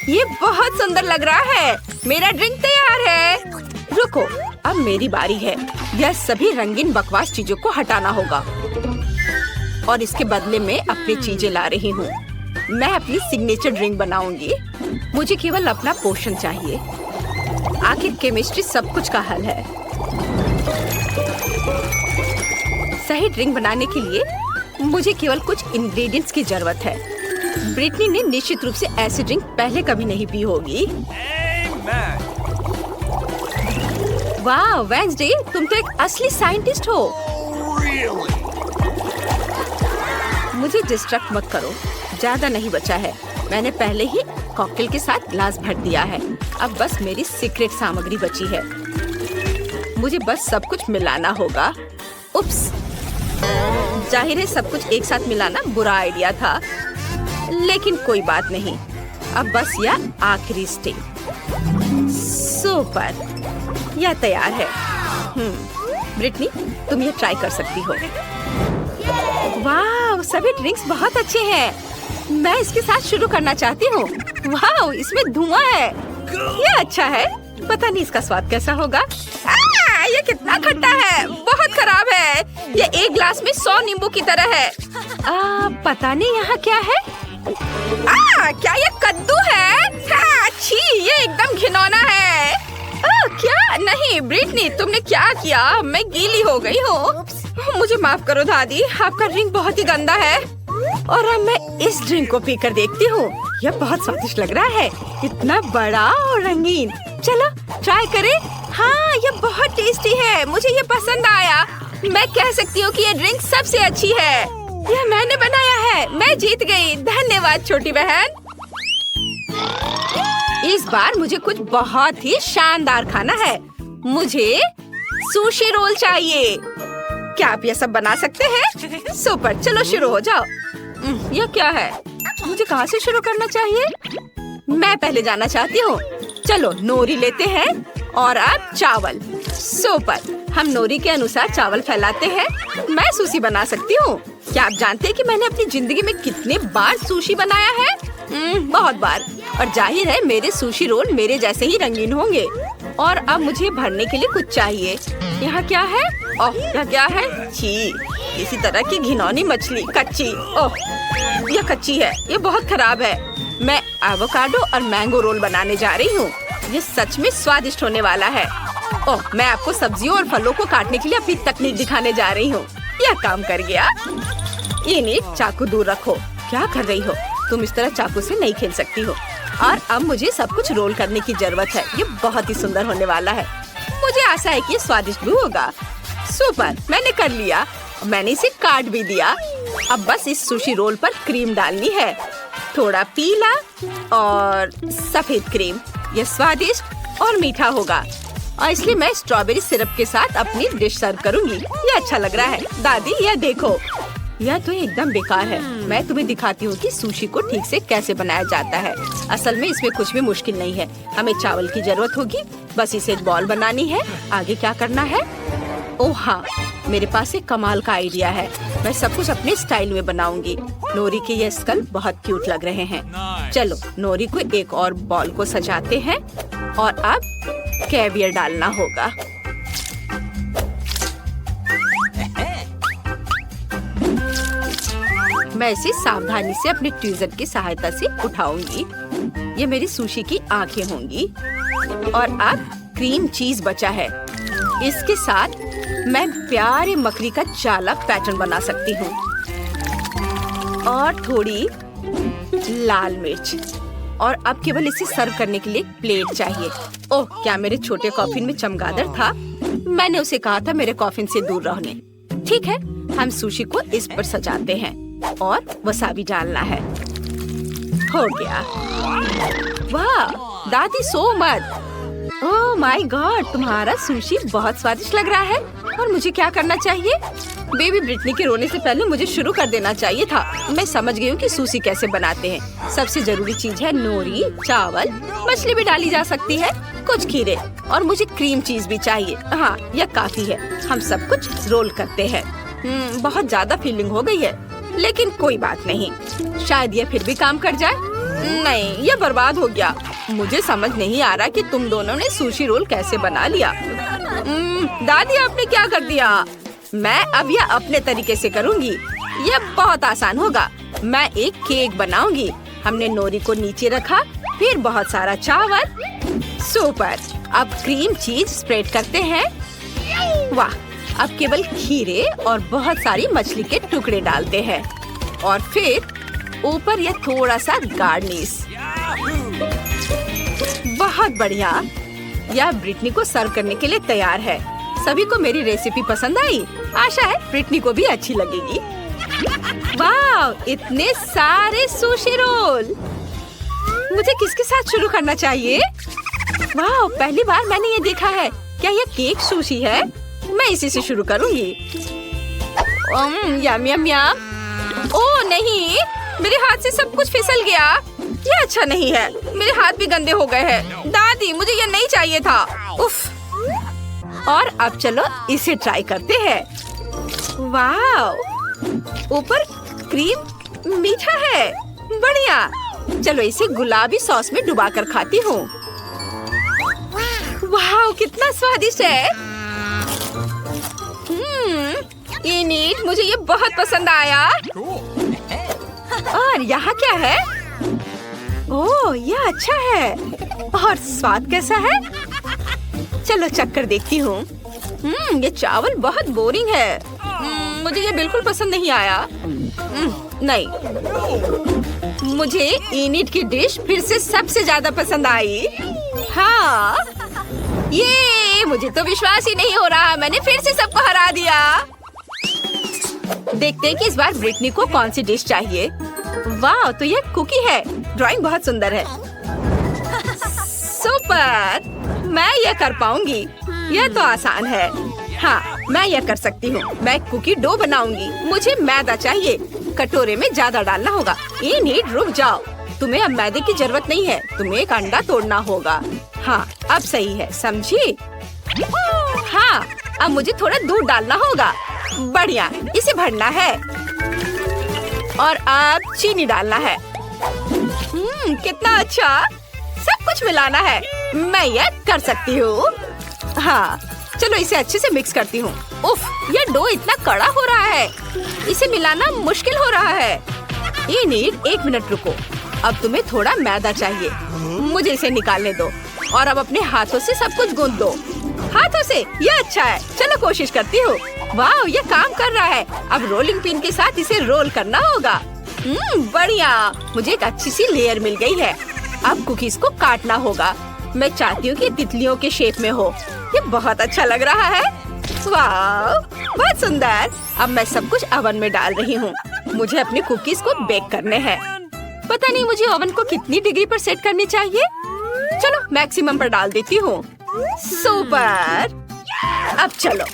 ये बहुत सुंदर लग रहा है। मेरा ड्रिंक तैयार है। रुको, अब मेरी बारी है। यह सभी रंगीन बकवास चीजों को हटाना होगा और इसके बदले में अपनी चीजें ला रही हूँ। मैं अपनी सिग्नेचर ड्रिंक बनाऊंगी। मुझे केवल अपना पोषण चाहिए। आखिर केमिस्ट्री सब कुछ का हल है। सही ड्रिंक बनाने के लिए मुझे केवल कुछ इंग्रेडिएंट्स की जरूरत है। ब्रिटनी ने निश्चित रूप से ऐसी ड्रिंक पहले कभी नहीं पी होगी। वाह वेंसडे, तुम तो एक असली साइंटिस्ट हो। मुझे डिस्ट्रैक्ट मत करो, ज्यादा नहीं बचा है। मैंने पहले ही कॉकटेल के साथ ग्लास भर दिया है। अब बस मेरी सीक्रेट सामग्री बची है। मुझे बस सब कुछ मिलाना होगा। उप्स, जाहिर है सब कुछ एक साथ मिलाना बुरा आइडिया था, लेकिन कोई बात नहीं। अब बस यह आखिरी स्टेप। सुपर, यह तैयार है। ब्रिटनी, तुम ये ट्राई कर सकती हो। वाह, सभी ड्रिंक्स बहुत अच्छे हैं। मैं इसके साथ शुरू करना चाहती हूँ। वाह, इसमें धुआं है। ये अच्छा है। पता नहीं इसका स्वाद कैसा होगा। ये कितना खट्टा है, बहुत खराब है। ये एक ग्लास में 100 नींबू की तरह है। पता नहीं यहाँ क्या है। क्या ये कद्दू है? छी, ये एकदम घिनौना है। क्या? नहीं ब्रिटनी, तुमने क्या किया? मैं गीली हो गई हूँ। मुझे माफ करो दादी, आपका ड्रिंक बहुत ही गंदा है। और अब मैं इस ड्रिंक को पीकर देखती हूँ। यह बहुत स्वादिष्ट लग रहा है, इतना बड़ा और रंगीन। चलो ट्राई करें। हाँ, ये बहुत टेस्टी है, मुझे ये पसंद आया। मैं कह सकती हूँ कि ये ड्रिंक सबसे अच्छी है। यह मैंने बनाया है, मैं जीत गई। धन्यवाद छोटी बहन। इस बार मुझे कुछ बहुत ही शानदार खाना है। मुझे सुशी रोल चाहिए। क्या आप ये सब बना सकते हैं? सुपर, चलो शुरू हो जाओ। यह क्या है? मुझे कहाँ से शुरू करना चाहिए? मैं पहले जाना चाहती हूँ। चलो नोरी लेते हैं और अब चावल। सुपर, हम नोरी के अनुसार चावल फैलाते हैं। मैं सुशी बना सकती हूँ। क्या आप जानते हैं कि मैंने अपनी जिंदगी में कितने बार सुशी बनाया है? बहुत बार। और जाहिर है मेरे सुशी रोल मेरे जैसे ही रंगीन होंगे। और अब मुझे भरने के लिए कुछ चाहिए। यहाँ क्या है? ओह, यह क्या है? छी, इसी तरह की घिनौनी मछली, कच्ची। ओह, यह कच्ची है, ये बहुत खराब है। मैं एवोकाडो और मैंगो रोल बनाने जा रही हूँ। ये सच में स्वादिष्ट होने वाला है। ओह, मैं आपको सब्जियों और फलों को काटने के लिए अपनी तकनीक दिखाने जा रही हूँ। यह काम कर गया। ये चाकू दूर रखो। क्या कर रही हो तुम? इस तरह चाकू से नहीं खेल सकती हो। और अब मुझे सब कुछ रोल करने की जरूरत है। ये बहुत ही सुंदर होने वाला है। मुझे आशा है कि ये स्वादिष्ट भी होगा। सुपर, मैंने कर लिया। मैंने इसे काट भी दिया। अब बस इस सुशी रोल पर क्रीम डालनी है, थोड़ा पीला और सफेद क्रीम। यह स्वादिष्ट और मीठा होगा। और इसलिए मैं स्ट्रॉबेरी सिरप के साथ अपनी डिश सर्व करूंगी। ये अच्छा लग रहा है। दादी, यह देखो, यह तो एकदम बेकार है। मैं तुम्हें दिखाती हूँ कि सुशी को ठीक से कैसे बनाया जाता है। असल में इसमें कुछ भी मुश्किल नहीं है। हमें चावल की जरूरत होगी, बस इसे एक बॉल बनानी है। आगे क्या करना है? ओह हाँ, मेरे पास एक कमाल का आइडिया है। मैं सब कुछ अपने स्टाइल में बनाऊंगी। नोरी के ये स्कल बहुत क्यूट लग रहे हैं। चलो नोरी को एक और बॉल को सजाते हैं। और अब कैवियर डालना होगा। मैं इसे सावधानी से अपने ट्वीजर की सहायता से उठाऊंगी। ये मेरी सुशी की आंखें होंगी। और अब क्रीम चीज बचा है। इसके साथ मैं प्यारे मकड़ी का चालाक पैटर्न बना सकती हूँ। और थोड़ी लाल मिर्च। और अब केवल इसे सर्व करने के लिए प्लेट चाहिए। ओह, क्या मेरे छोटे कॉफिन में चमगादड़ था? मैंने उसे कहा था मेरे कॉफिन से दूर रहने। ठीक है, हम सुशी को इस पर सजाते हैं और वसाबी डालना है। हो गया। वाह दादी, सो मत। ओह माय गॉड, तुम्हारा सुशी बहुत स्वादिष्ट लग रहा है। और मुझे क्या करना चाहिए? बेबी ब्रिटनी के रोने से पहले मुझे शुरू कर देना चाहिए था। मैं समझ गई हूँ कि सुशी कैसे बनाते हैं। सबसे जरूरी चीज है नोरी, चावल, मछली भी डाली जा सकती है, कुछ खीरे और मुझे क्रीम चीज भी चाहिए। हाँ, यह काफी है। हम सब कुछ रोल करते हैं। बहुत ज्यादा फीलिंग हो गई है, लेकिन कोई बात नहीं। शायद ये फिर भी काम कर जाए। नहीं, ये बर्बाद हो गया। मुझे समझ नहीं आ रहा कि तुम दोनों ने सुशी रोल कैसे बना लिया। दादी, आपने क्या कर दिया? मैं अब यह अपने तरीके से करूँगी। यह बहुत आसान होगा। मैं एक केक बनाऊंगी। हमने नोरी को नीचे रखा, फिर बहुत सारा चावल। सुपर, अब क्रीम चीज स्प्रेड करते हैं। वाह, अब केवल खीरे और बहुत सारी मछली के टुकड़े डालते हैं। और फिर ऊपर यह थोड़ा सा गार्निश। बहुत बढ़िया। यह ब्रिटनी को सर्व करने के लिए तैयार है। सभी को मेरी रेसिपी पसंद आई। आशा है ब्रिटनी को भी अच्छी लगेगी। वाह, इतने सारे सुशी रोल। मुझे किसके साथ शुरू करना चाहिए? वाह, पहली बार मैंने ये देखा है। क्या यह केक सुशी है? मैं इसी से शुरू करूंगी। यम यम यम। ओह नहीं, मेरे हाथ से सब कुछ फिसल गया। ये अच्छा नहीं है। मेरे हाथ भी गंदे हो गए हैं। दादी, मुझे ये नहीं चाहिए था। उफ। और अब चलो इसे ट्राई करते हैं। वाह, ऊपर क्रीम मीठा है। बढ़िया। चलो इसे गुलाबी सॉस में डुबा कर खाती हूँ। वाह, कितना स्वादिष्ट है। इनिट, मुझे ये बहुत पसंद आया। और यहाँ क्या है? ओह, यह अच्छा है। और स्वाद कैसा है? चलो चक्कर देखती हूँ। ये चावल बहुत बोरिंग है। मुझे ये बिल्कुल पसंद नहीं आया। नहीं, मुझे इनिट की डिश फिर से सबसे ज्यादा पसंद आई। हाँ, ये मुझे तो विश्वास ही नहीं हो रहा, मैंने फिर से सबको हरा दिया। देखते हैं कि इस बार ब्रिटनी को कौन सी डिश चाहिए। वाह, तो ये कुकी है। ड्राइंग बहुत सुंदर है। सुपर, मैं ये कर पाऊंगी। यह तो आसान है। हाँ, मैं यह कर सकती हूँ। मैं कुकी डो बनाऊंगी। मुझे मैदा चाहिए। कटोरे में ज्यादा डालना होगा। इनिट, रुक जाओ। तुम्हें अब मैदे की जरूरत नहीं है। तुम्हें एक अंडा तोड़ना होगा। हाँ, अब सही है, समझी? हाँ, अब मुझे थोड़ा दूध डालना होगा। बढ़िया, इसे भरना है। और अब चीनी डालना है। कितना अच्छा। सब कुछ मिलाना है। मैं यह कर सकती हूँ। हाँ, चलो इसे अच्छे से मिक्स करती हूँ। उफ, यह डो इतना कड़ा हो रहा है। इसे मिलाना मुश्किल हो रहा है। इनिट, 1 मिनट रुको। अब तुम्हें थोड़ा मैदा चाहिए। मुझे इसे निकालने दो। और अब अपने हाथों से सब कुछ गूंथ दो। हाथों से, यह अच्छा है। चलो कोशिश करती हूँ। वाह, ये काम कर रहा है। अब रोलिंग पिन के साथ इसे रोल करना होगा। बढ़िया, मुझे एक अच्छी सी लेयर मिल गई है। अब कुकीज को काटना होगा। मैं चाहती हूँ कि तितलियों के शेप में हो। ये बहुत अच्छा लग रहा है। वाह, बहुत सुंदर। अब मैं सब कुछ ओवन में डाल रही हूँ। मुझे अपने कुकीज को बेक करने हैं। पता नहीं मुझे ओवन को कितनी डिग्री पर सेट करनी चाहिए। चलो मैक्सिमम पर डाल देती हूँ। सुपर। अब चलो,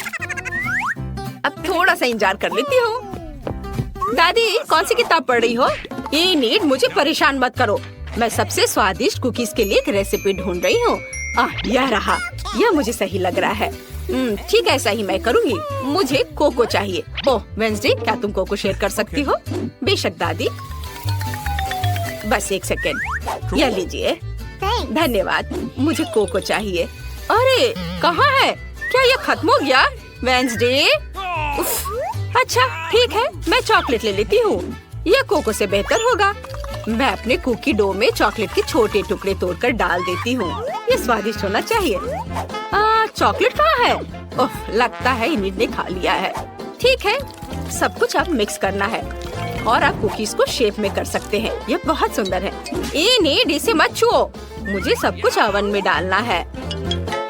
अब थोड़ा सा इंतजार कर लेती हूँ। दादी, कौन सी किताब पढ़ रही हो? इनिट, मुझे परेशान मत करो। मैं सबसे स्वादिष्ट कुकीज के लिए एक रेसिपी ढूंढ रही हूँ। यह रहा। यह मुझे सही लग रहा है। ठीक है, ऐसा ही मैं करूँगी। मुझे कोको चाहिए। ओह वेंसडे, क्या तुम कोको शेयर कर सकती हो? बेशक दादी। बस 1 सेकेंड। यह लीजिए। धन्यवाद। मुझे कोको चाहिए। अरे, कहाँ है? क्या यह खत्म हो गया? वेंसडे। अच्छा, ठीक है, मैं चॉकलेट ले लेती हूँ। यह कोको से बेहतर होगा। मैं अपने कुकी डो में चॉकलेट के छोटे टुकड़े तोड़कर डाल देती हूँ। ये स्वादिष्ट होना चाहिए। चॉकलेट कहाँ है? ओह, लगता है इनिट ने खा लिया है। ठीक है, सब कुछ अब मिक्स करना है। और आप कुकीज को शेप में कर सकते हैं। ये बहुत सुंदर है। इनिट, इसे मत छुओ। मुझे सब कुछ ओवन में डालना है।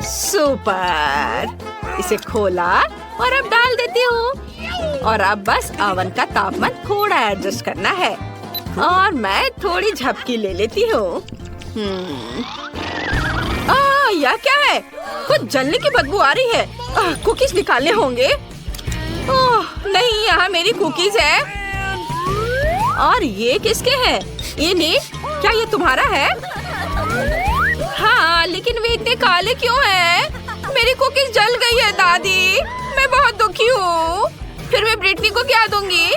सुपर। इसे खोला और अब डाल देती हूँ। और अब बस ओवन का तापमान थोड़ा एडजस्ट करना है। और मैं थोड़ी झपकी ले लेती हूँ। यह क्या है? कुछ जलने की बदबू आ रही है। कुकीज निकालने होंगे। ओह नहीं, यहाँ मेरी कुकीज है। और ये किसके हैं? इनिट, क्या ये तुम्हारा है? हाँ, लेकिन वे इतने काले क्यों हैं? मेरी कुकीज जल गई है दादी। मैं बहुत दुखी हूँ। फिर मैं ब्रिटनी को क्या दूंगी?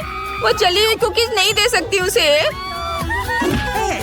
वो जली हुई कुकीज नहीं दे सकती उसे।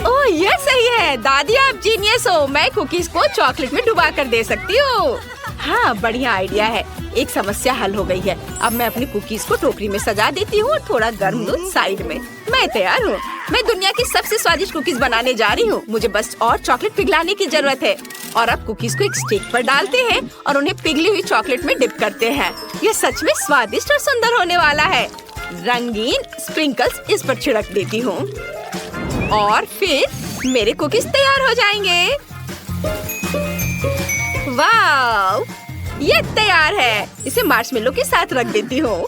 ओह, ये सही है दादी, आप जीनियस हो। मैं कुकीज को चॉकलेट में डुबा कर दे सकती हूँ। हाँ, बढ़िया आइडिया है। एक समस्या हल हो गई है। अब मैं अपनी कुकीज को टोकरी में सजा देती हूँ और थोड़ा गर्म दूध साइड में। मैं तैयार हूँ। मैं दुनिया की सबसे स्वादिष्ट कुकीज बनाने जा रही हूँ। मुझे बस और चॉकलेट पिघलाने की जरूरत है। और अब कुकीज को एक स्टिक पर डालते हैं और उन्हें पिघली हुई चॉकलेट में डिप करते हैं। ये सच में स्वादिष्ट और सुंदर होने वाला है। रंगीन स्प्रिंकल्स इस पर छिड़क देती हूँ और फिर मेरे कुकीज तैयार हो जाएंगे। वाव, ये तैयार है। इसे मार्शमेलो के साथ रख देती हूँ।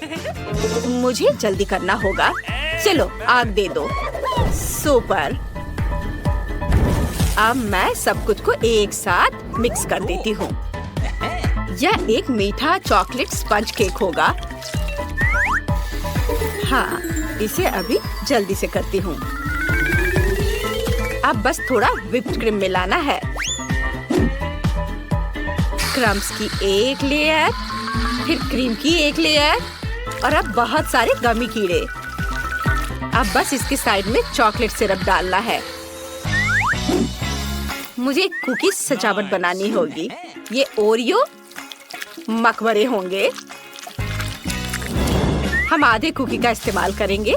मुझे जल्दी करना होगा। चलो आग दे दो। सुपर। अब मैं सब कुछ को एक साथ मिक्स कर देती हूँ। यह एक मीठा चॉकलेट स्पंज केक होगा। हाँ, इसे अभी जल्दी से करती हूँ। अब बस थोड़ा व्हिप्ड क्रीम मिलाना है। क्रम्स की एक लेयर, फिर क्रीम की एक लेयर और अब बहुत सारे गमी कीड़े। अब बस इसके साइड में चॉकलेट सिरप डालना है। मुझे एक कुकीज सजावट बनानी होगी। ये ओरियो मकबरे होंगे। हम आधे कुकी का इस्तेमाल करेंगे।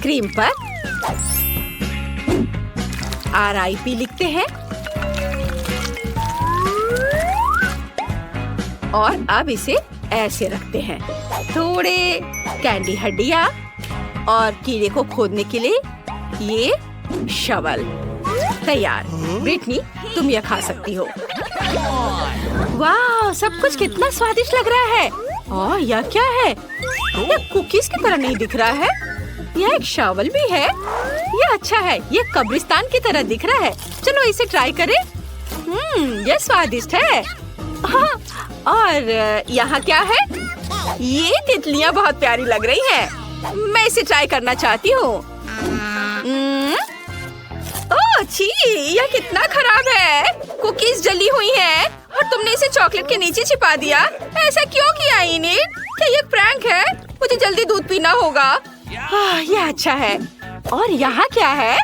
क्रीम पर RIP लिखते हैं और अब इसे ऐसे रखते हैं। थोड़े कैंडी हड्डियाँ और कीड़े को खोदने के लिए ये शवल तैयार। ब्रिटनी, तुम यह खा सकती हो। वाह, सब कुछ कितना स्वादिष्ट लग रहा है। और यह क्या है? यह कुकीज की तरह नहीं दिख रहा है। यह एक शवल भी है। यह अच्छा है। यह कब्रिस्तान की तरह दिख रहा है। चलो इसे ट्राई करें। यह स्वादिष्ट है। हाँ, और यहाँ क्या है? ये तितलियाँ बहुत प्यारी लग रही हैं। मैं इसे ट्राई करना चाहती हूँ। ओह छी, यह कितना खराब है। कुकीज जली हुई हैं और तुमने इसे चॉकलेट के नीचे छिपा दिया। ऐसा क्यों किया इनिट? क्या ये प्रैंक है? मुझे जल्दी दूध पीना होगा। यह अच्छा है। और यहाँ क्या है?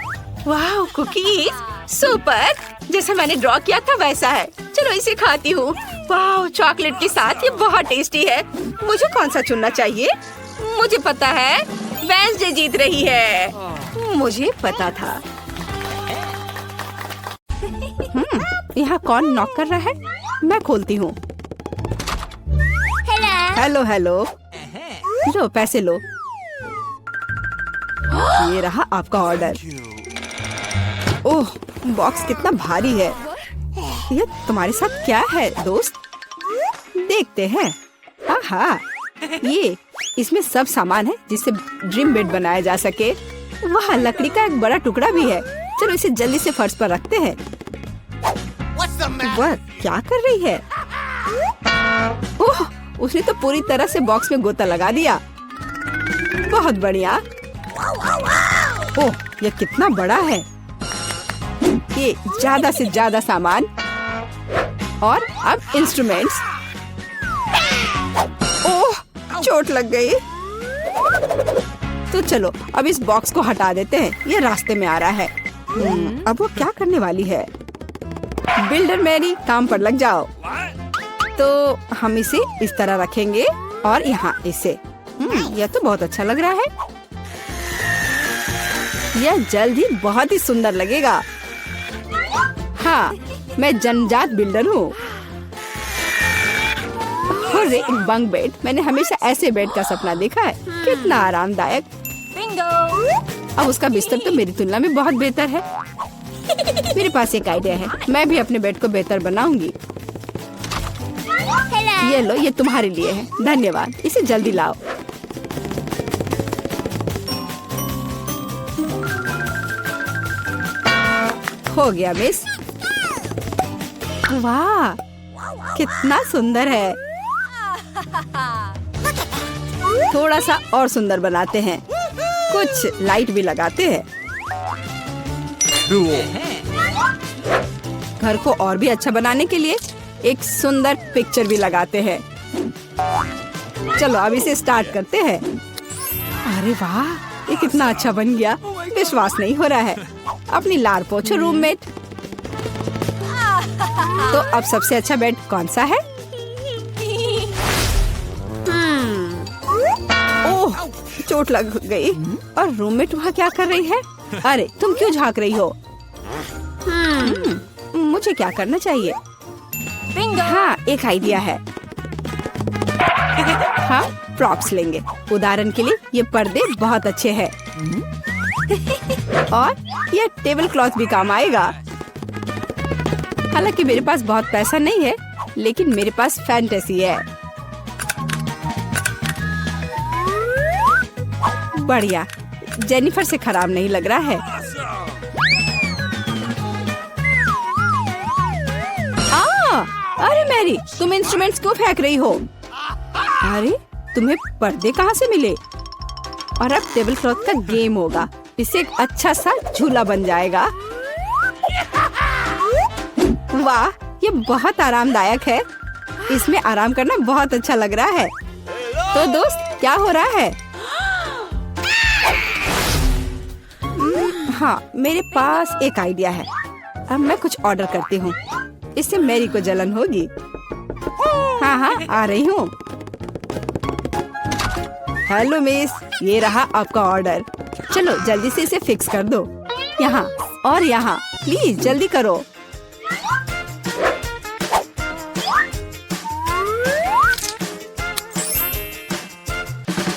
वाह, कुकीज सुपर। जैसा मैंने ड्रॉ किया था वैसा है। चलो इसे खाती हूँ। वाह, चॉकलेट के साथ ये बहुत टेस्टी है। मुझे कौन सा चुनना चाहिए? मुझे पता है, वेंसडे जीत रही है। मुझे पता था। यहाँ कौन नॉक कर रहा है? मैं खोलती हूँ। Hello hello. लो, पैसे लो। ये रहा आपका ऑर्डर। ओह, बॉक्स कितना भारी है। ये तुम्हारे साथ क्या है दोस्त? देखते हैं। हाँ, ये इसमें सब सामान है जिससे ड्रीम बेड बनाया जा सके। वहाँ लकड़ी का एक बड़ा टुकड़ा भी है। चलो इसे जल्दी से फर्श पर रखते हैं। वह क्या कर रही है? ओह, उसने तो पूरी तरह से बॉक्स में गोता लगा दिया। बहुत बढ़िया। ओह, यह कितना बड़ा है। ये ज्यादा से ज्यादा सामान और अब इंस्ट्रूमेंट्स। ओह, चोट लग गई। तो चलो अब इस बॉक्स को हटा देते हैं। ये रास्ते में आ रहा है। अब वो क्या करने वाली है? बिल्डर मैरी, काम पर लग जाओ। तो हम इसे इस तरह रखेंगे और यहाँ इसे। यह तो बहुत अच्छा लग रहा है। यह जल्द ही बहुत ही सुंदर लगेगा। हाँ, मैं जन्मजात बिल्डर हूँ। एक बंक बेड। मैंने हमेशा ऐसे बेड का सपना देखा है। कितना आरामदायक। अब उसका बिस्तर तो मेरी तुलना में बहुत बेहतर है। मेरे पास एक आइडिया है। मैं भी अपने बेड को बेहतर बनाऊंगी। ये लो, ये तुम्हारे लिए है। धन्यवाद। इसे जल्दी लाओ। हो गया मिस। वाह, कितना सुंदर है। थोड़ा सा और सुंदर बनाते हैं। कुछ लाइट भी लगाते हैं। घर को और भी अच्छा बनाने के लिए एक सुंदर पिक्चर भी लगाते हैं। चलो अब इसे स्टार्ट करते हैं। अरे वाह, ये कितना अच्छा बन गया। विश्वास नहीं हो रहा है। अपनी लार पोछो रूममेट। तो अब सबसे अच्छा बेड कौन सा है? ओह, चोट लग गई। और रूममेट वहाँ क्या कर रही है? अरे तुम क्यों झांक रही हो? मुझे क्या करना चाहिए? हाँ, एक आइडिया है। हाँ, प्रॉप्स लेंगे। उदाहरण के लिए ये पर्दे बहुत अच्छे हैं। और ये टेबल क्लॉथ भी काम आएगा। हालांकि मेरे पास बहुत पैसा नहीं है, लेकिन मेरे पास फैंटेसी है। बढ़िया, जेनिफर से खराब नहीं लग रहा है। अरे मैरी, तुम इंस्ट्रूमेंट्स क्यों फेंक रही हो? अरे तुम्हें पर्दे कहाँ से मिले? और अब टेबल क्लॉथ का गेम होगा। इससे एक अच्छा सा झूला बन जाएगा। वाह, ये बहुत आरामदायक है। इसमें आराम करना बहुत अच्छा लग रहा है। तो दोस्त, क्या हो रहा है? हाँ, मेरे पास एक आइडिया है। अब मैं कुछ ऑर्डर करती हूँ, इससे मैरी को जलन होगी। हाँ हाँ, आ रही हूँ। हेलो मिस, ये रहा आपका ऑर्डर। चलो जल्दी से इसे फिक्स कर दो। यहाँ और यहाँ, प्लीज जल्दी करो।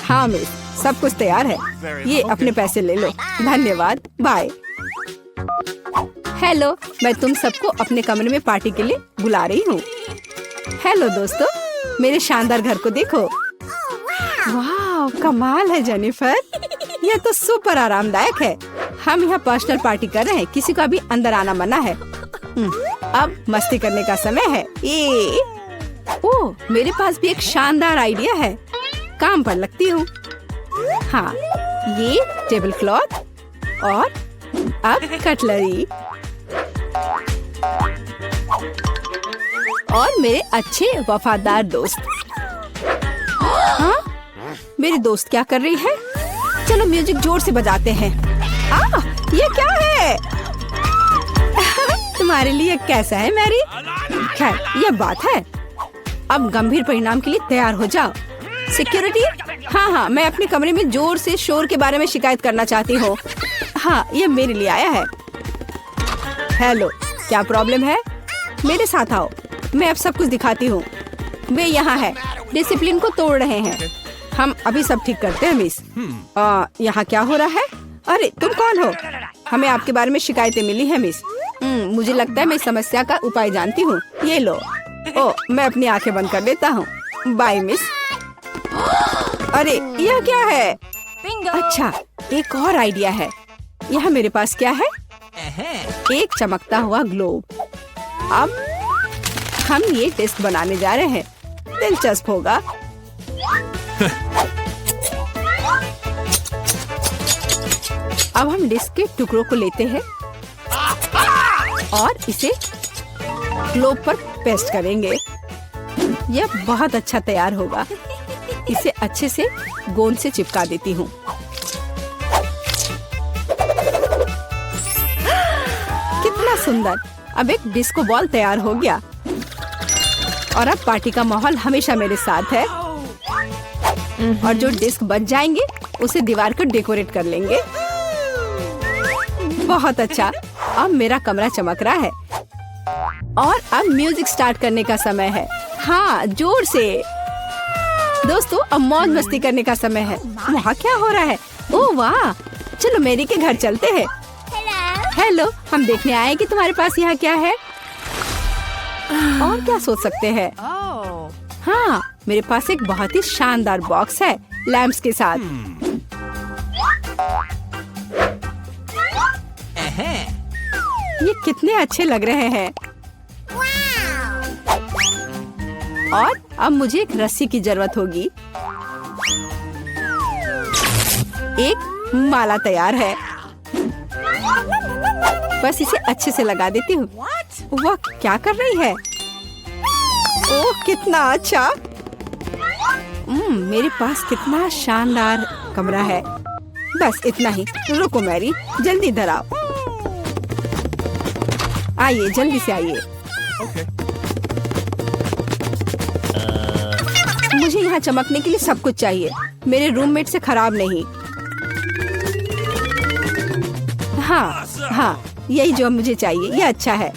हाँ मिस, सब कुछ तैयार है। ये अपने पैसे ले लो। धन्यवाद, बाय। हेलो, मैं तुम सबको अपने कमरे में पार्टी के लिए बुला रही हूँ। हेलो दोस्तों, मेरे शानदार घर को देखो। वाह, कमाल है जेनिफर, यह तो सुपर आरामदायक है। हम यहाँ पर्सनल पार्टी कर रहे हैं, किसी को अभी अंदर आना मना है। अब मस्ती करने का समय है। ओह, मेरे पास भी एक शानदार आइडिया है, काम पर लगती हूँ। हाँ, ये टेबल क्लॉथ और अब कटलरी और मेरे अच्छे वफादार दोस्त। हाँ, मेरी दोस्त क्या कर रही है? चलो म्यूजिक जोर से बजाते हैं। ये क्या है? तुम्हारे लिए कैसा है मैरी? खैर, ये बात है। अब गंभीर परिणाम के लिए तैयार हो जाओ। सिक्योरिटी, हाँ, मैं अपने कमरे में जोर से शोर के बारे में शिकायत करना चाहती हूँ। हाँ, ये मेरे लिए आया है। हेलो, क्या प्रॉब्लम है? मेरे साथ आओ, मैं अब सब कुछ दिखाती हूँ। वे यहाँ है, डिसिप्लिन को तोड़ रहे हैं। हम अभी सब ठीक करते हैं मिस। यहाँ क्या हो रहा है? अरे तुम कौन हो? हमें आपके बारे में शिकायतें मिली है मिस। मुझे लगता है मैं इस समस्या का उपाय जानती हूँ। ये लो। मैं अपनी आंखें बंद कर लेता हूँ। Bye miss. अरे यह क्या है? अच्छा, एक और आइडिया है। यहाँ मेरे पास क्या है? एक चमकता हुआ ग्लोब। अब हम ये टेस्ट बनाने जा रहे हैं, दिलचस्प होगा। अब हम डिस्क के टुकड़ों को लेते हैं और इसे ग्लोब पर पेस्ट करेंगे। यह बहुत अच्छा तैयार होगा। इसे अच्छे से गोंद से चिपका देती हूँ। कितना सुंदर! अब एक डिस्को बॉल तैयार हो गया और अब पार्टी का माहौल हमेशा मेरे साथ है। और जो डिस्क बच जाएंगे उसे दीवार को डेकोरेट कर लेंगे। बहुत अच्छा, अब मेरा कमरा चमक रहा है और अब म्यूजिक स्टार्ट करने का समय है। हाँ, जोर से। दोस्तों, अब मौज मस्ती करने का समय है। वहाँ क्या हो रहा है? ओह वाह, चलो मेरी के घर चलते हैं। हेलो, हम देखने आए कि तुम्हारे पास यहाँ क्या है। और क्या सोच सकते हैं? हाँ, मेरे पास एक बहुत ही शानदार बॉक्स है लैंप्स के साथ। ये कितने अच्छे लग रहे हैं। और अब मुझे एक रस्सी की जरूरत होगी। एक माला तैयार है, बस इसे अच्छे से लगा देती हूँ। वह क्या कर रही है? ओह, कितना अच्छा! मेरे पास कितना शानदार कमरा है। बस इतना ही। रुको मैरी, जल्दी इधर आओ। आइए, जल्दी से आइए। मुझे यहाँ चमकने के लिए सब कुछ चाहिए। मेरे रूममेट से खराब नहीं। हाँ, यही जो मुझे चाहिए। ये अच्छा है।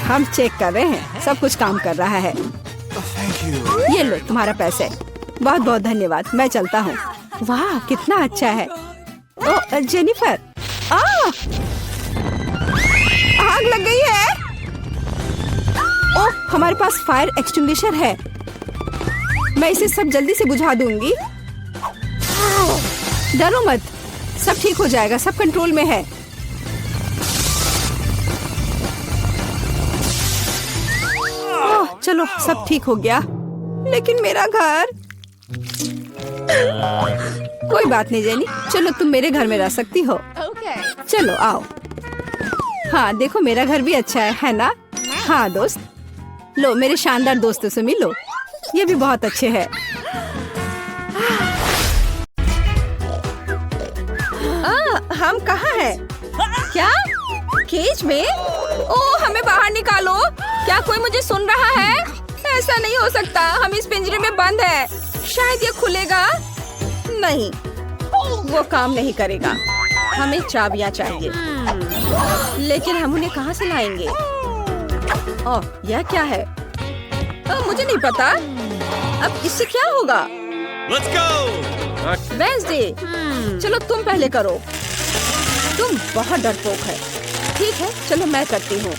हम चेक कर रहे हैं, सब कुछ काम कर रहा है। ये लो तुम्हारा पैसे। बहुत बहुत धन्यवाद, मैं चलता हूँ। वाह, कितना अच्छा है। ओह जेनिफर, आग लग गई है। ओह, हमारे पास फायर एक्सटिंग्विशर है। मैं इसे सब जल्दी से बुझा दूंगी। डरो मत, सब ठीक हो जाएगा, सब कंट्रोल में है। ओह, चलो सब ठीक हो गया। लेकिन मेरा घर। कोई बात नहीं जेनी, चलो तुम मेरे घर में रह सकती हो। चलो आओ। हाँ देखो, मेरा घर भी अच्छा है ना? हाँ दोस्त, लो मेरे शानदार दोस्तों से मिलो। ये भी बहुत अच्छे हैं। हम कहाँ हैं? क्या? केज में? ओह, हमें बाहर निकालो। क्या कोई मुझे सुन रहा है? ऐसा नहीं हो सकता, हम इस पिंजरे में बंद है। शायद ये खुलेगा। नहीं, वो काम नहीं करेगा। हमें चाबियां चाहिए, लेकिन हम उन्हें कहाँ से लाएंगे? ओह, यह क्या है? मुझे नहीं पता। अब इससे क्या होगा? Let's go. वेंसडे, चलो तुम पहले करो। तुम बहुत डरपोक है। ठीक है, चलो मैं करती हूँ।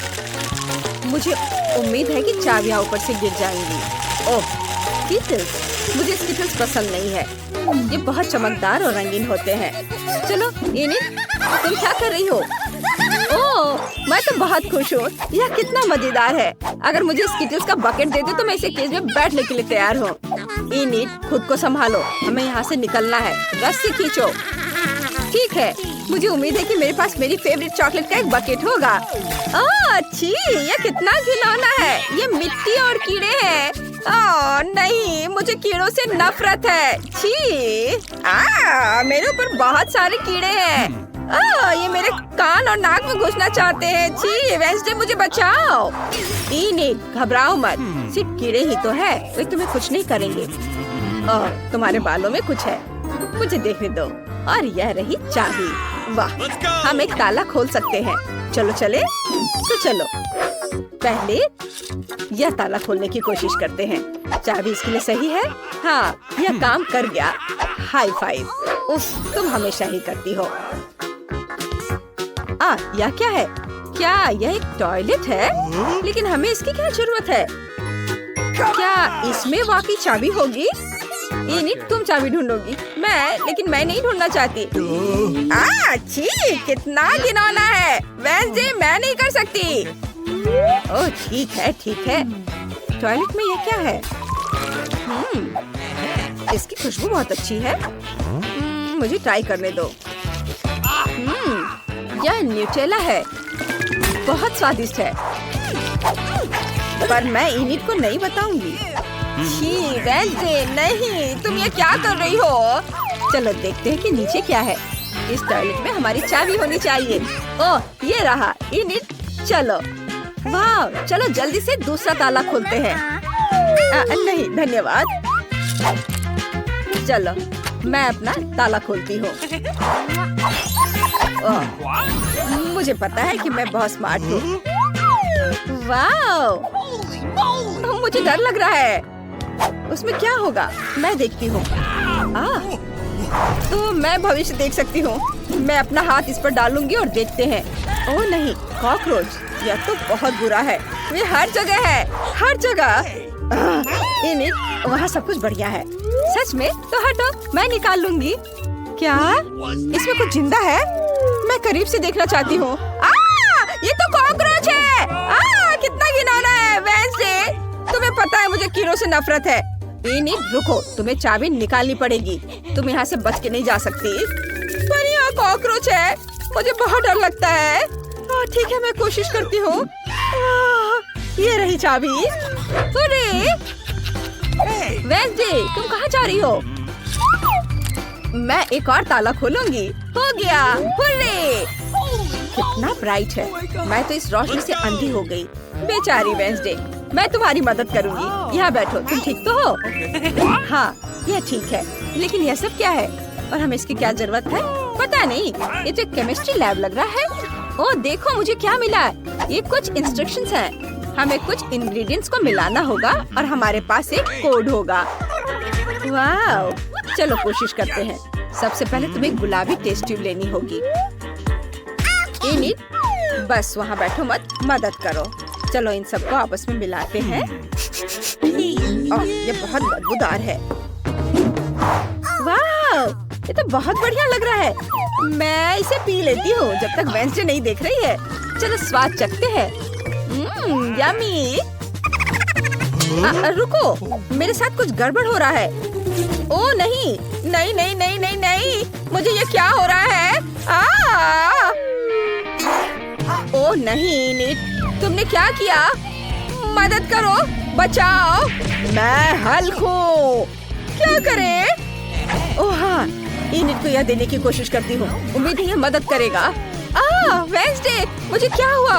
मुझे उम्मीद है कि चाबियां ऊपर से गिर जाएंगी। ओह, स्किटल्स। मुझे स्किटल्स पसंद नहीं है। ये बहुत चमकदार और रंगीन होते हैं। चलो, इनिट, तुम क्या कर रही हो? ओह, मैं तो बहुत खुश हूँ। यह कितना मजेदार है। अगर मुझे स्किटल्स का बकेट दे दे तो मैं इसे केज में बैठने के लिए तैयार हूँ। इनिट, खुद को संभालो, हमें यहाँ से निकलना है। रस्सी खींचो। ठीक है, मुझे उम्मीद है कि मेरे पास मेरी फेवरेट चॉकलेट का एक बकेट होगा। अच्छी, ये कितना घिनौना है। ये मिट्टी और कीड़े हैं। ओह नहीं, मुझे कीड़ों से नफरत है। छी, मेरे ऊपर बहुत सारे कीड़े हैं। ये मेरे कान और नाक में घुसना चाहते हैं। छी, वेंसडे मुझे बचाओ। इनिट, घबराओ मत, सिर्फ कीड़े ही तो है, वे तुम्हें कुछ नहीं करेंगे। तुम्हारे बालों में कुछ है, मुझे देखने दो। और यह रही चाबी। वाह, हम एक ताला खोल सकते हैं। चलो चले, तो चलो पहले यह ताला खोलने की कोशिश करते हैं। चाबी इसके लिए सही है। हाँ, यह काम कर गया। High five. उफ, तुम हमेशा ही करती हो। यह क्या है? क्या यह एक टॉयलेट है? लेकिन हमें इसकी क्या जरूरत है? क्या इसमें वाकई चाबी होगी? इनिट, तुम चाबी ढूंढोगी, लेकिन मैं नहीं ढूंढना चाहती। छी, कितना घिनौना है। वेंसडे, मैं नहीं कर सकती। ओह ठीक है, ठीक है। टॉयलेट में ये क्या है? इसकी खुशबू बहुत अच्छी है। मुझे ट्राई करने दो। यह न्यूटेला है, बहुत स्वादिष्ट है, पर मैं इनिट को नहीं बताऊंगी। छी, वेंसडे, नहीं, तुम ये क्या कर रही हो? चलो देखते हैं कि नीचे क्या है। इस टॉयलेट में हमारी चाबी होनी चाहिए। ओह, ये रहा। इनिट, चलो। वाह, चलो जल्दी से दूसरा ताला खोलते हैं। नहीं, धन्यवाद। चलो, मैं अपना ताला खोलती हूँ। मुझे पता है कि मैं बहुत स्मार्ट हूँ। वाह, मुझे डर लग रहा है। उसमें क्या होगा? मैं देखती हूँ। तो मैं भविष्य देख सकती हूँ। मैं अपना हाथ इस पर डालूंगी और देखते हैं। ओह नहीं, कॉकरोच। यह तो बहुत बुरा है। ये हर जगह है, हर जगह। इनिट, वहाँ सब कुछ बढ़िया है। सच में? तो हटो, मैं निकाल लूंगी। क्या इसमें कुछ जिंदा है? मैं करीब से देखना चाहती हूँ। ये तो कॉकरोच है। कितना घिनौना है। वेंसडे, तुम्हें पता है मुझे कीड़ों से नफरत है। इनिट, रुको, तुम्हें चाबी निकालनी पड़ेगी। तुम यहाँ से बच के नहीं जा सकती। पर यहाँ कॉकरोच है, मुझे बहुत डर लगता है। ठीक है, मैं कोशिश करती हूँ। ये रही चाबी। अरे वेंसडे, तुम कहाँ जा रही हो? मैं एक और ताला खोलूंगी। हो गया। हुर्रे! कितना ब्राइट है। मैं तो इस रोशनी से अंधी हो गई। बेचारी वेंसडे, मैं तुम्हारी मदद करूंगी। यहाँ बैठो। तुम ठीक तो हो? हाँ, यह ठीक है। लेकिन यह सब क्या है और हमें इसकी क्या जरूरत है? पता नहीं, ये तो केमिस्ट्री लैब लग रहा है। ओह देखो, मुझे क्या मिला। ये कुछ इंस्ट्रक्शंस हैं। हमें कुछ इंग्रेडिएंट्स को मिलाना होगा और हमारे पास एक कोड होगा। वाह, चलो कोशिश करते हैं। सबसे पहले तुम्हें गुलाबी टेस्ट ट्यूब लेनी होगी। इनिट, बस वहाँ बैठो मत, मदद करो। चलो इन सबको आपस में मिलाते हैं। ये बहुत बदबूदार है। वाह, ये तो बहुत बढ़िया लग रहा है। मैं इसे पी लेती हूँ जब तक वेंसडे नहीं देख रही है। चलो स्वाद चखते हैं। यम्मी। रुको, मेरे साथ कुछ गड़बड़ हो रहा है। ओह नहीं, नहीं नहीं नहीं नहीं नहीं, मुझे ये क्या हो रहा है? ओह नहीं नीट, तुमने क्या किया? मदद करो, बचाओ। मैं हल्क हूँ। क्या करें? ओह हाँ, इनिट को यह देने की कोशिश करती हूँ। उम्मीद है ये मदद करेगा। वेंसडे, मुझे क्या हुआ?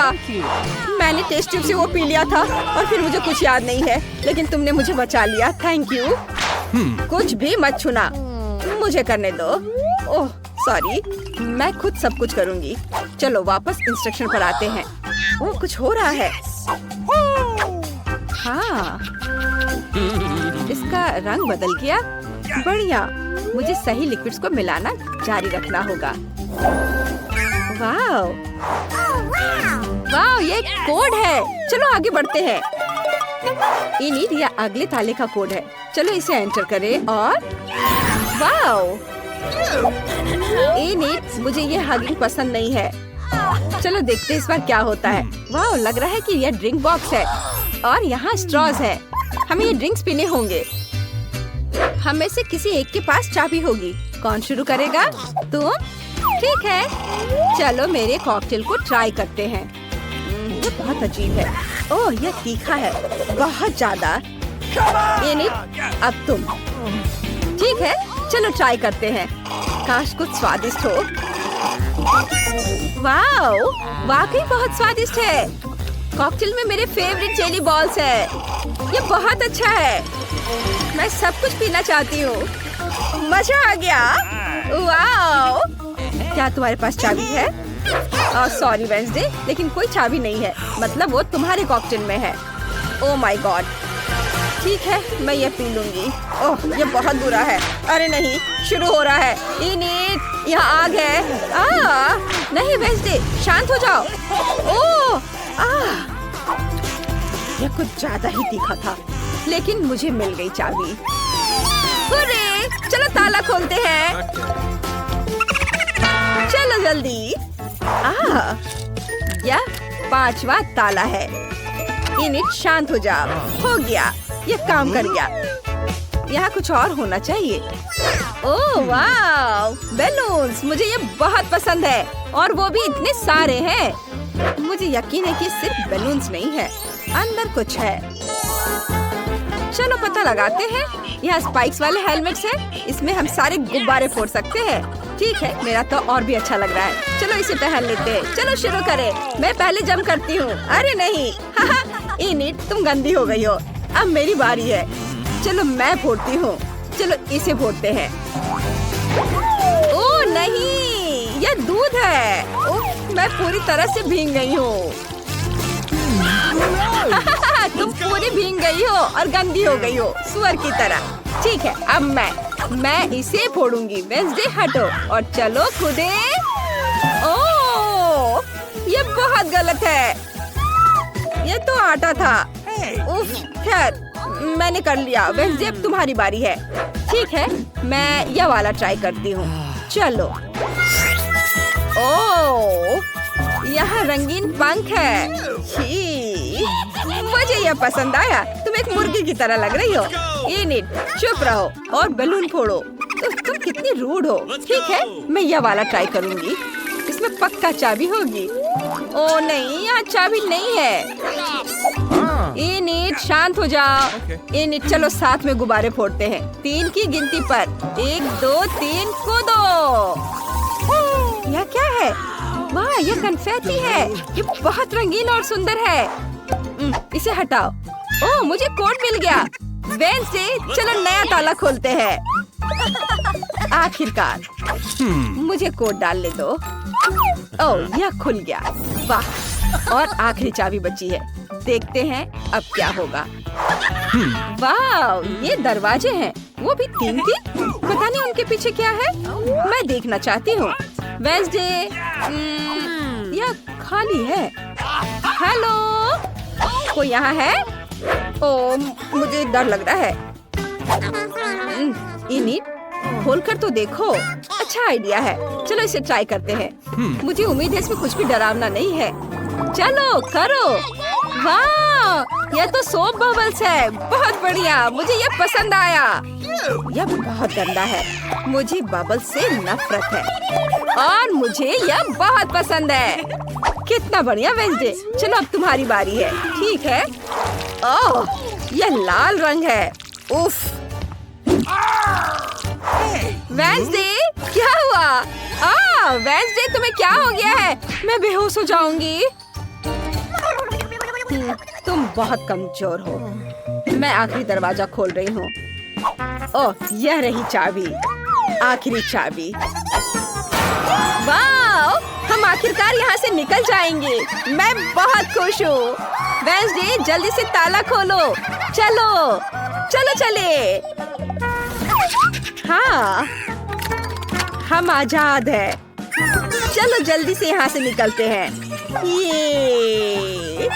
मैंने टेस्ट ट्यूब से वो पी लिया था और फिर मुझे कुछ याद नहीं है, लेकिन तुमने मुझे बचा लिया। Thank you. कुछ भी मत छूना, मुझे करने दो। ओह सॉरी, मैं खुद सब कुछ करूँगी। चलो वापस इंस्ट्रक्शन पर आते हैं। ओह कुछ हो रहा है। हाँ, इसका रंग बदल गया। बढ़िया, मुझे सही लिक्विड्स को मिलाना जारी रखना होगा। वाओ, वाओ, ये कोड है। चलो आगे बढ़ते हैं। इनिट या अगले ताले का कोड है। चलो इसे एंटर करें और वाओ, इनिट, मुझे ये हगिंग पसंद नहीं है। चलो देखते हैं इस बार क्या होता है। वाओ, लग रहा है कि यह ड्रिंक बॉक्स है और यहाँ स्ट्रॉज है। हमें ये ड्रिंक्स पीने होंगे। हम में से किसी एक के पास चाबी होगी। कौन शुरू करेगा? तुम? ठीक है, चलो मेरे कॉकटेल को ट्राई करते हैं। ये बहुत अजीब है। ओह, यह तीखा है, बहुत ज्यादा। इनिट, अब तुम। ठीक है, चलो ट्राई करते हैं। काश कुछ स्वादिष्ट हो। वाओ, वाकई बहुत स्वादिष्ट है। कॉकटेल में मेरे फेवरेट जेली बॉल्स है। ये बहुत अच्छा है। मैं सब कुछ पीना चाहती हूँ। मजा आ गया। वाओ, क्या तुम्हारे पास चाबी है? सॉरी वेंसडे, लेकिन कोई चाबी नहीं है। मतलब वो तुम्हारे कॉकटेल में है। Oh my God. ठीक है, मैं ये पी लूंगी। ओह, ये बहुत बुरा है। अरे नहीं, शुरू हो रहा है। इनिट, यहाँ आग है। नहीं वेंसडे, शांत हो जाओ। ओह, ये कुछ ज्यादा ही तीखा था, लेकिन मुझे मिल गई चाबी। हुर्रे, चलो ताला खोलते हैं। चलो जल्दी। यह 5वां ताला है। इनिट, शांत हो जाओ। हो गया, ये काम कर गया। यहाँ कुछ और होना चाहिए। ओह वाह, बैलून्स, मुझे ये बहुत पसंद है और वो भी इतने सारे हैं। मुझे यकीन है कि सिर्फ बैलून्स नहीं है, अंदर कुछ है। चलो पता लगाते हैं। यहाँ स्पाइक्स वाले हेलमेट्स हैं। इसमें हम सारे गुब्बारे फोड़ सकते हैं। ठीक है, मेरा तो और भी अच्छा लग रहा है। चलो इसे पहन लेते हैं। चलो शुरू करें। मैं पहले जंप करती हूँ। अरे नहीं। इनिट, तुम गंदी हो गई हो। अब मेरी बारी है। चलो मैं फोड़ती हूँ। चलो इसे फोड़ते हैं। ओह नहीं, यह दूध है। ओह, मैं पूरी तरह से भीग गई हूँ। तुम पूरी भीग गई हो और गंदी हो गई हो, सुअर की तरह। ठीक है, अब मैं इसे फोड़ूंगी। वेंसडे हटो और चलो खुदे। ओह, ये बहुत गलत है। ये तो आटा था। उफ, खैर मैंने कर लिया। वेंसडे, अब तुम्हारी बारी है। ठीक है, मैं यह वाला ट्राई करती हूँ। चलो। ओह, यहाँ रंगीन पंख है। छी, मुझे यह पसंद आया। तुम एक मुर्गी की तरह लग रही हो। इनिट, चुप रहो और बैलून फोड़ो। तुम कितनी रूड हो। ठीक है, मैं यह वाला ट्राई करूंगी। इसमें पक्का चाबी होगी। ओह नहीं, यहाँ चाबी नहीं है। इनिट, शांत हो जाओ। इनिट, चलो साथ में गुब्बारे फोड़ते हैं। 3 की गिनती पर। 1 2 3, कूदो। यह क्या है? वाह, ये कन्फेटी है। ये बहुत रंगीन और सुंदर है। इसे हटाओ। ओह, मुझे कोड मिल गया। वेंसडे, चलो नया ताला खोलते हैं। आखिरकार मुझे कोड डालने दो। ओह, यह खुल गया। वाह, और आखिरी चाबी बची है। देखते हैं अब क्या होगा। वाह, ये दरवाजे हैं। वो भी 3 पता नहीं उनके पीछे क्या है। मैं देखना चाहती हूँ। वेंसडे, यह खाली है। हेलो, कोई यहाँ है? ओह, मुझे डर लग रहा है। इनिट, खोलकर तो देखो। अच्छा आइडिया है। चलो इसे ट्राई करते हैं। मुझे उम्मीद है इसमें कुछ भी डरावना नहीं है। चलो करो। वाह, यह तो सोप बबल्स है। बहुत बढ़िया, मुझे यह पसंद आया। यह बहुत गंदा है। मुझे बबल्स से नफरत है और मुझे यह बहुत पसंद है। कितना बढ़िया वेंसडे। चलो अब तुम्हारी बारी है। ठीक है। ओह, यह लाल रंग है। उफ। वेंसडे, वेंसडे तुम्हें क्या हो गया है? मैं बेहोश हो जाऊंगी। तुम बहुत कमजोर हो। मैं आखिरी दरवाजा खोल रही हूँ। ओह, यह रही चाबी, आखिरी चाबी। वाह, हम आखिरकार यहाँ से निकल जाएंगे। मैं बहुत खुश हूँ। वेंसडे, जल्दी से ताला खोलो। चलो चलो चले। हाँ, हम आजाद हैं। चलो जल्दी से यहाँ से निकलते हैं। ये